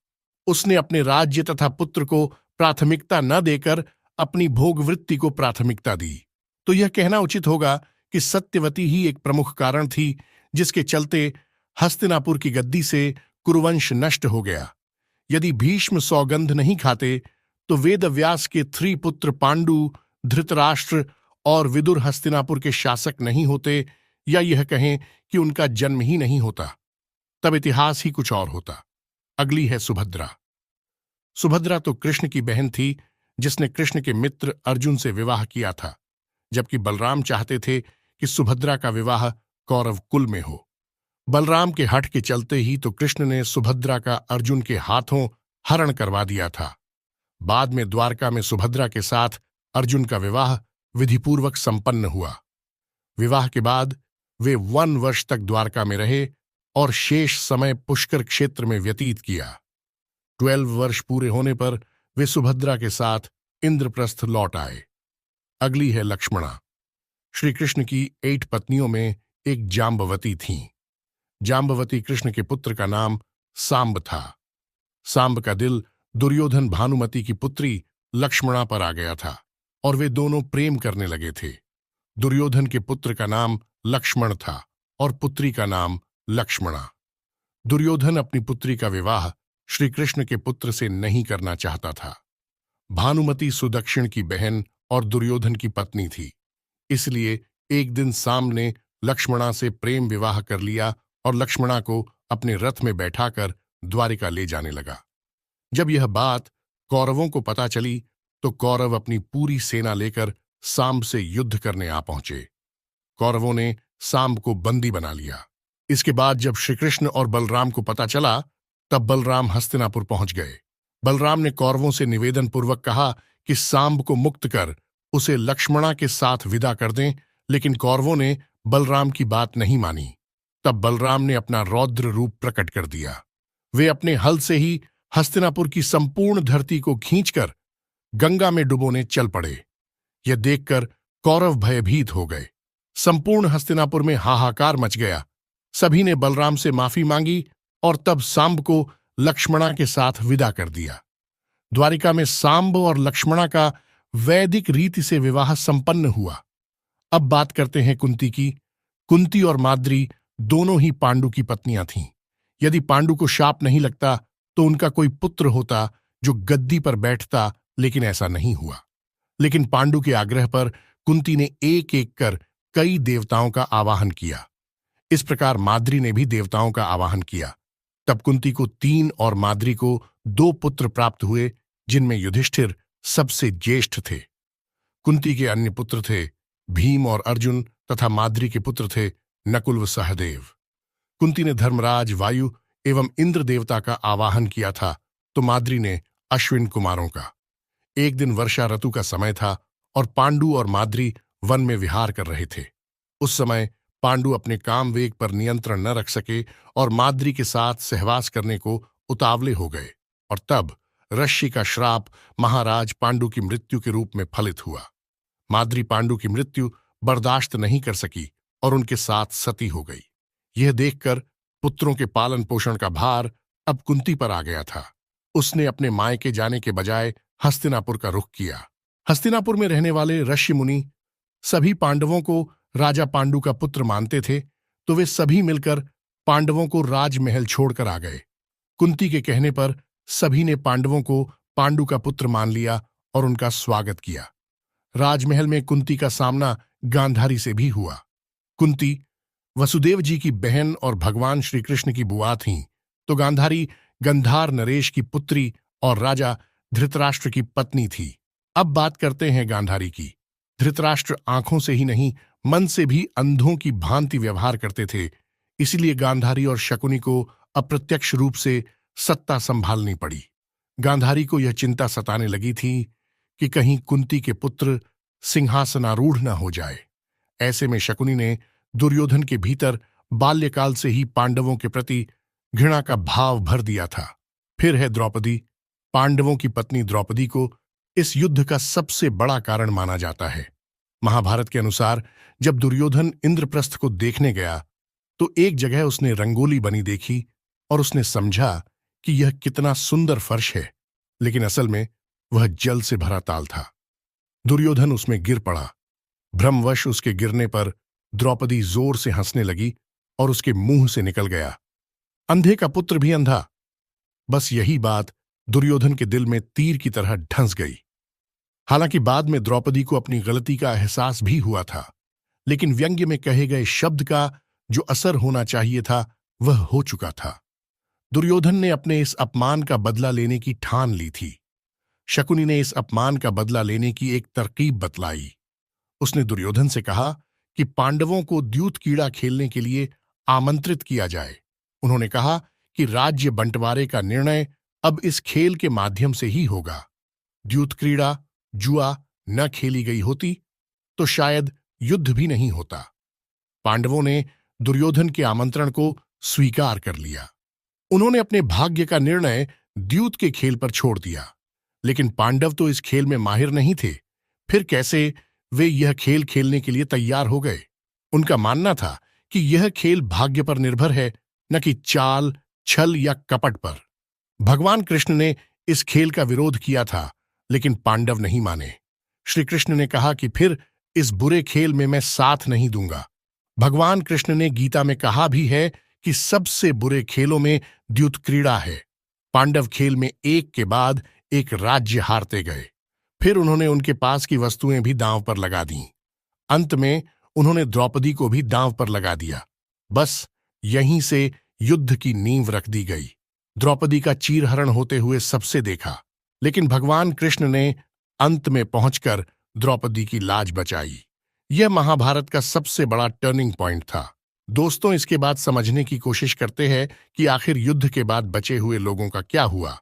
उसने अपने राज्य तथा पुत्र को प्राथमिकता न देकर अपनी भोगवृत्ति को प्राथमिकता दी। तो यह कहना उचित होगा कि सत्यवती ही एक प्रमुख कारण थी, जिसके चलते हस्तिनापुर की गद्दी से कुरुवंश नष्ट हो गया। यदि भीष्म सौगंध नहीं खाते तो वेदव्यास के 3 पुत्र पांडु, धृतराष्ट्र और विदुर हस्तिनापुर के शासक नहीं होते, या यह कहें कि उनका जन्म ही नहीं होता। तब इतिहास ही कुछ और होता। अगली है सुभद्रा। सुभद्रा तो कृष्ण की बहन थी, जिसने कृष्ण के मित्र अर्जुन से विवाह किया था, जबकि बलराम चाहते थे कि सुभद्रा का विवाह कौरव कुल में हो। बलराम के हठ के चलते ही तो कृष्ण ने सुभद्रा का अर्जुन के हाथों हरण करवा दिया था। बाद में द्वारका में सुभद्रा के साथ अर्जुन का विवाह विधिपूर्वक संपन्न हुआ। विवाह के बाद वे 1 वर्ष तक द्वारका में रहे और शेष समय पुष्कर क्षेत्र में व्यतीत किया। 12 वर्ष पूरे होने पर वे सुभद्रा के साथ इंद्रप्रस्थ लौट आए। अगली है लक्ष्मणा। श्री कृष्ण की 8 पत्नियों में एक जाम्बवती थीं। जाम्बवती कृष्ण के पुत्र का नाम सांब था। सांब का दिल दुर्योधन भानुमति की पुत्री लक्ष्मणा पर आ गया था और वे दोनों प्रेम करने लगे थे। दुर्योधन के पुत्र का नाम लक्ष्मण था और पुत्री का नाम लक्ष्मणा। दुर्योधन अपनी पुत्री का विवाह श्री कृष्ण के पुत्र से नहीं करना चाहता था। भानुमति सुदक्षिण की बहन और दुर्योधन की पत्नी थी, इसलिए एक दिन सांब ने लक्ष्मणा से प्रेम विवाह कर लिया और लक्ष्मणा को अपने रथ में बैठाकर द्वारिका ले जाने लगा। जब यह बात कौरवों को पता चली तो कौरव अपनी पूरी सेना लेकर सांब से युद्ध करने आ पहुंचे। कौरवों ने सांब को बंदी बना लिया। इसके बाद जब श्रीकृष्ण और बलराम को पता चला, तब बलराम हस्तिनापुर पहुंच गए। बलराम ने कौरवों से निवेदन पूर्वक कहा कि सांब को मुक्त कर उसे लक्ष्मणा के साथ विदा कर दें, लेकिन कौरवों ने बलराम की बात नहीं मानी। तब बलराम ने अपना रौद्र रूप प्रकट कर दिया। वे अपने हल से ही हस्तिनापुर की संपूर्ण धरती को खींचकर गंगा में डुबोने चल पड़े। यह देखकर कौरव भयभीत हो गए। संपूर्ण हस्तिनापुर में हाहाकार मच गया। सभी ने बलराम से माफी मांगी और तब सांब को लक्ष्मणा के साथ विदा कर दिया। द्वारिका में सांब और लक्ष्मणा का वैदिक रीति से विवाह संपन्न हुआ। अब बात करते हैं कुंती की। कुंती और माद्री दोनों ही पांडु की पत्नियां थीं। यदि पांडु को शाप नहीं लगता तो उनका कोई पुत्र होता जो गद्दी पर बैठता, लेकिन ऐसा नहीं हुआ। लेकिन पांडु के आग्रह पर कुंती ने एक एक कर कई देवताओं का आवाहन किया। इस प्रकार माद्री ने भी देवताओं का आवाहन किया। तब कुंती को 3 और माद्री को 2 पुत्र प्राप्त हुए, जिनमें युधिष्ठिर सबसे ज्येष्ठ थे। कुंती के अन्य पुत्र थे भीम और अर्जुन तथा माद्री के पुत्र थे नकुल व सहदेव। कुंती ने धर्मराज, वायु एवं इंद्र देवता का आवाहन किया था, तो माद्री ने अश्विन कुमारों का। एक दिन वर्षा ऋतु का समय था और पांडु और माद्री वन में विहार कर रहे थे। उस समय पांडु अपने काम वेग पर नियंत्रण न रख सके और माद्री के साथ सहवास करने को उतावले हो गए, और तब ऋषि का श्राप महाराज पांडु की मृत्यु के रूप में फलित हुआ। माद्री पांडु की मृत्यु बर्दाश्त नहीं कर सकी और उनके साथ सती हो गई। यह देखकर पुत्रों के पालन पोषण का भार अब कुंती पर आ गया था। उसने अपने मायके जाने के बजाय हस्तिनापुर का रुख किया। हस्तिनापुर में रहने वाले ऋषि मुनि सभी पांडवों को राजा पांडु का पुत्र मानते थे, तो वे सभी मिलकर पांडवों को राजमहल छोड़कर आ गए। कुंती के कहने पर सभी ने पांडवों को पांडु का पुत्र मान लिया और उनका स्वागत किया। राजमहल में कुंती का सामना गांधारी से भी हुआ। कुंती वसुदेव जी की बहन और भगवान श्री कृष्ण की बुआ थीं, तो गांधारी गंधार नरेश की पुत्री और राजा धृतराष्ट्र की पत्नी थी। अब बात करते हैं गांधारी की। धृतराष्ट्र आंखों से ही नहीं, मन से भी अंधों की भांति व्यवहार करते थे। इसलिए गांधारी और शकुनी को अप्रत्यक्ष रूप से सत्ता संभालनी पड़ी। गांधारी को यह चिंता सताने लगी थी कि कहीं कुंती के पुत्र सिंहासनारूढ़ न हो जाए। ऐसे में शकुनी ने दुर्योधन के भीतर बाल्यकाल से ही पांडवों के प्रति घृणा का भाव भर दिया था। फिर है द्रौपदी। पांडवों की पत्नी द्रौपदी को इस युद्ध का सबसे बड़ा कारण माना जाता है। महाभारत के अनुसार जब दुर्योधन इंद्रप्रस्थ को देखने गया तो एक जगह उसने रंगोली बनी देखी और उसने समझा कि यह कितना सुंदर फर्श है, लेकिन असल में वह जल से भरा ताल था। दुर्योधन उसमें गिर पड़ा। भ्रमवश उसके गिरने पर द्रौपदी जोर से हंसने लगी और उसके मुंह से निकल गया, अंधे का पुत्र भी अंधा। बस यही बात दुर्योधन के दिल में तीर की तरह ढंस गई। हालांकि बाद में द्रौपदी को अपनी गलती का एहसास भी हुआ था, लेकिन व्यंग्य में कहे गए शब्द का जो असर होना चाहिए था वह हो चुका था। दुर्योधन ने अपने इस अपमान का बदला लेने की ठान ली थी। शकुनी ने इस अपमान का बदला लेने की एक तरकीब बतलाई। उसने दुर्योधन से कहा कि पांडवों को द्यूत कीड़ा खेलने के लिए आमंत्रित किया जाए। उन्होंने कहा कि राज्य बंटवारे का निर्णय अब इस खेल के माध्यम से ही होगा। द्यूत क्रीड़ा जुआ न खेली गई होती तो शायद युद्ध भी नहीं होता। पांडवों ने दुर्योधन के आमंत्रण को स्वीकार कर लिया। उन्होंने अपने भाग्य का निर्णय द्यूत के खेल पर छोड़ दिया, लेकिन पांडव तो इस खेल में माहिर नहीं थे। फिर कैसे वे यह खेल खेलने के लिए तैयार हो गए? उनका मानना था कि यह खेल भाग्य पर निर्भर है, न कि चाल, छल या कपट पर। भगवान कृष्ण ने इस खेल का विरोध किया था, लेकिन पांडव नहीं माने। श्री कृष्ण ने कहा कि फिर इस बुरे खेल में मैं साथ नहीं दूंगा। भगवान कृष्ण ने गीता में कहा भी है कि सबसे बुरे खेलों में द्यूत क्रीड़ा है। पांडव खेल में एक के बाद एक राज्य हारते गए। फिर उन्होंने उनके पास की वस्तुएं भी दांव पर लगा दीं। अंत में उन्होंने द्रौपदी को भी दांव पर लगा दिया। बस यहीं से युद्ध की नींव रख दी गई। द्रौपदी का चीरहरण होते हुए सबसे देखा, लेकिन भगवान कृष्ण ने अंत में पहुंचकर द्रौपदी की लाज बचाई। यह महाभारत का सबसे बड़ा टर्निंग पॉइंट था। दोस्तों, इसके बाद समझने की कोशिश करते हैं कि आखिर युद्ध के बाद बचे हुए लोगों का क्या हुआ।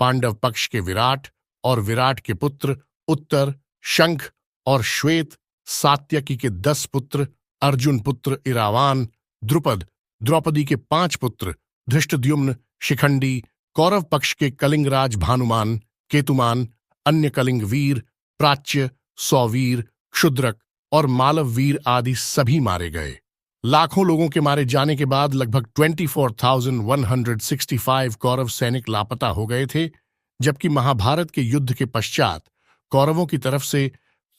पांडव पक्ष के विराट और विराट के पुत्र उत्तर, शंख और श्वेत, सात्यकी के 10 पुत्र, अर्जुन पुत्र इरावान, द्रुपद, द्रौपदी के 5 पुत्र, धृष्टद्युम्न, शिखंडी, कौरव पक्ष के कलिंगराज भानुमान, केतुमान, अन्य कलिंग वीर, प्राच्य, सौवीर, क्षुद्रक और मालव वीर आदि सभी मारे गए। लाखों लोगों के मारे जाने के बाद लगभग 24,165 कौरव सैनिक लापता हो गए थे, जबकि महाभारत के युद्ध के पश्चात कौरवों की तरफ से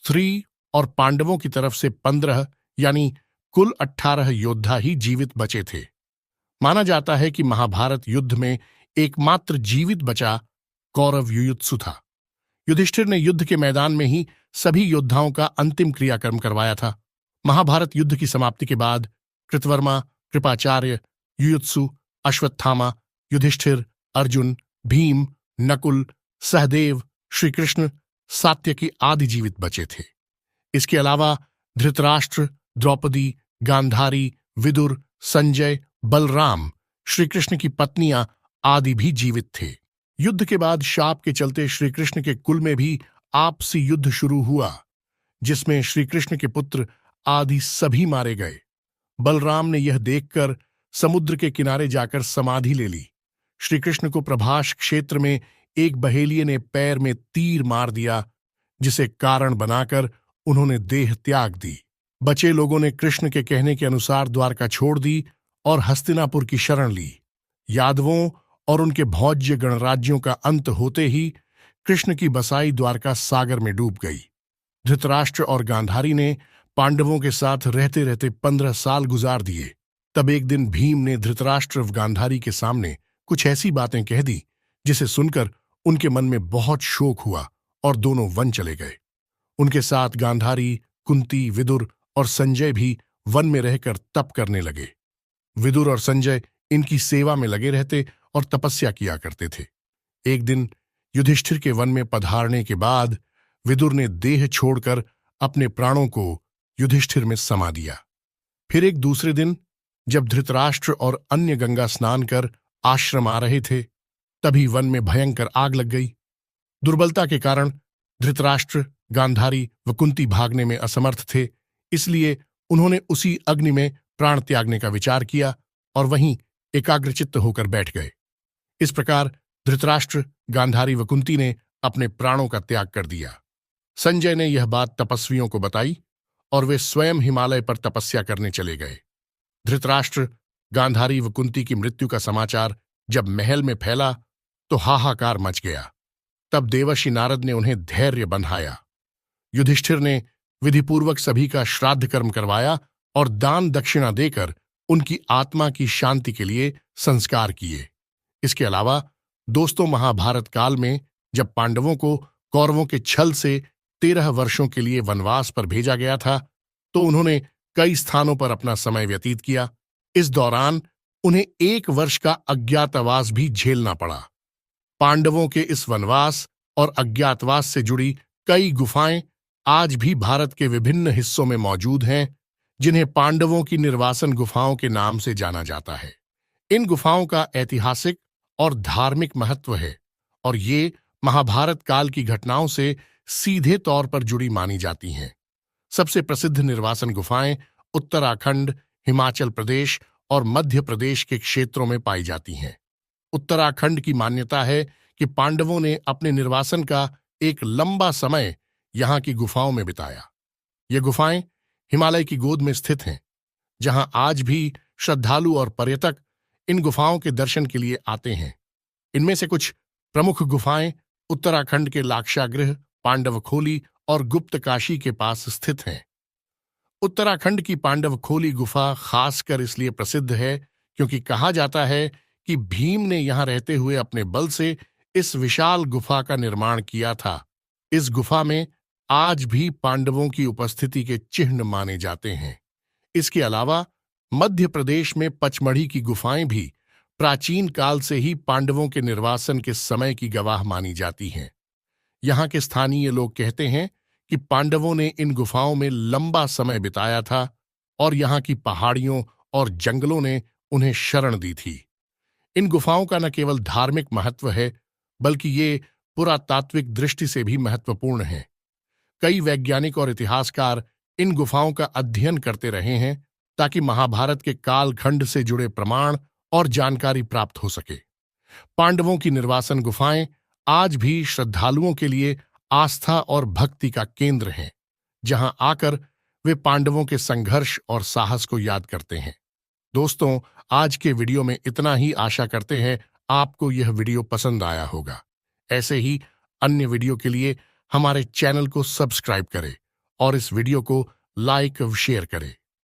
3 और पांडवों की तरफ से 15 यानी कुल 18 योद्धा ही जीवित बचे थे। माना जाता है कि महाभारत युद्ध में एकमात्र जीवित बचा कौरव युयुत्सु था। युधिष्ठिर ने युद्ध के मैदान में ही सभी योद्धाओं का अंतिम क्रियाकर्म करवाया था। महाभारत युद्ध की समाप्ति के बाद कृतवर्मा, कृपाचार्य, युयुत्सु, अश्वत्थामा, युधिष्ठिर, अर्जुन, भीम, नकुल, सहदेव, श्रीकृष्ण, सात्यकी आदि जीवित बचे थे। इसके अलावा धृतराष्ट्र, द्रौपदी, गांधारी, विदुर, संजय, बलराम, श्रीकृष्ण की पत्नियां आदि भी जीवित थे। युद्ध के बाद शाप के चलते श्रीकृष्ण के कुल में भी आपसी युद्ध शुरू हुआ, जिसमें श्रीकृष्ण के पुत्र आदि सभी मारे गए। बलराम ने यह देखकर समुद्र के किनारे जाकर समाधि ले ली। श्रीकृष्ण को प्रभास क्षेत्र में एक बहेलिये ने पैर में तीर मार दिया, जिसे कारण बनाकर उन्होंने देह त्याग दी। बचे लोगों ने कृष्ण के कहने के अनुसार द्वारका छोड़ दी और हस्तिनापुर की शरण ली। यादवों और उनके भौज्य गणराज्यों का अंत होते ही कृष्ण की बसाई द्वारका सागर में डूब गई। धृतराष्ट्र और गांधारी ने पांडवों के साथ रहते रहते 15 साल गुजार दिए। तब एक दिन भीम ने धृतराष्ट्र और गांधारी के सामने कुछ ऐसी बातें कह दी जिसे सुनकर उनके मन में बहुत शोक हुआ और दोनों वन चले गए। उनके साथ गांधारी, कुंती, विदुर और संजय भी वन में रहकर तप करने लगे। विदुर और संजय इनकी सेवा में लगे रहते और तपस्या किया करते थे। एक दिन युधिष्ठिर के वन में पधारने के बाद विदुर ने देह छोड़कर अपने प्राणों को युधिष्ठिर में समा दिया। फिर एक दूसरे दिन जब धृतराष्ट्र और अन्य गंगा स्नान कर आश्रम आ रहे थे, तभी वन में भयंकर आग लग गई। दुर्बलता के कारण धृतराष्ट्र, गांधारी व कुंती भागने में असमर्थ थे, इसलिए उन्होंने उसी अग्नि में प्राण त्यागने का विचार किया और वहीं एकाग्रचित्त होकर बैठ गए। इस प्रकार धृतराष्ट्र, गांधारी व कुंती ने अपने प्राणों का त्याग कर दिया। संजय ने यह बात तपस्वियों को बताई और वे स्वयं हिमालय पर तपस्या करने चले गए। धृतराष्ट्र, गांधारी व कुंती की मृत्यु का समाचार जब महल में फैला तो हाहाकार मच गया। तब देवर्षि नारद ने उन्हें धैर्य बंधाया। युधिष्ठिर ने विधिपूर्वक सभी का श्राद्ध कर्म करवाया और दान दक्षिणा देकर उनकी आत्मा की शांति के लिए संस्कार किए। इसके अलावा दोस्तों, महाभारत काल में जब पांडवों को कौरवों के छल से 13 वर्षों के लिए वनवास पर भेजा गया था, तो उन्होंने कई स्थानों पर अपना समय व्यतीत किया। इस दौरान उन्हें 1 वर्ष का अज्ञातवास भी झेलना पड़ा। पांडवों के इस वनवास और अज्ञातवास से जुड़ी कई गुफाएं आज भी भारत के विभिन्न हिस्सों में मौजूद हैं, जिन्हें पांडवों की निर्वासन गुफाओं के नाम से जाना जाता है। इन गुफाओं का ऐतिहासिक और धार्मिक महत्व है और ये महाभारत काल की घटनाओं से सीधे तौर पर जुड़ी मानी जाती हैं। सबसे प्रसिद्ध निर्वासन गुफाएं उत्तराखंड, हिमाचल प्रदेश और मध्य प्रदेश के क्षेत्रों में पाई जाती हैं। उत्तराखंड की मान्यता है कि पांडवों ने अपने निर्वासन का एक लंबा समय यहां की गुफाओं में बिताया। ये गुफाएं हिमालय की गोद में स्थित हैं, जहां आज भी श्रद्धालु और पर्यटक इन गुफाओं के दर्शन के लिए आते हैं। इनमें से कुछ प्रमुख गुफाएं उत्तराखंड के लाक्षागृह, पांडवखोली और गुप्तकाशी के पास स्थित हैं। उत्तराखंड की पांडवखोली गुफा खासकर इसलिए प्रसिद्ध है क्योंकि कहा जाता है कि भीम ने यहां रहते हुए अपने बल से इस विशाल गुफा का निर्माण किया था। इस गुफा में आज भी पांडवों की उपस्थिति के चिन्ह माने जाते हैं। इसके अलावा मध्य प्रदेश में पचमढ़ी की गुफाएं भी प्राचीन काल से ही पांडवों के निर्वासन के समय की गवाह मानी जाती हैं। यहाँ के स्थानीय लोग कहते हैं कि पांडवों ने इन गुफाओं में लंबा समय बिताया था और यहाँ की पहाड़ियों और जंगलों ने उन्हें शरण दी थी। इन गुफाओं का न केवल धार्मिक महत्व है, बल्कि ये पुरातात्विक दृष्टि से भी महत्वपूर्ण है। कई वैज्ञानिक और इतिहासकार इन गुफाओं का अध्ययन करते रहे हैं ताकि महाभारत के कालखंड से जुड़े प्रमाण और जानकारी प्राप्त हो सके। पांडवों की निर्वासन गुफाएं आज भी श्रद्धालुओं के लिए आस्था और भक्ति का केंद्र हैं, जहां आकर वे पांडवों के संघर्ष और साहस को याद करते हैं। दोस्तों, आज के वीडियो में इतना ही। आशा करते हैं आपको यह वीडियो पसंद आया होगा। ऐसे ही अन्य वीडियो के लिए हमारे चैनल को सब्सक्राइब करें और इस वीडियो को लाइक और शेयर करें।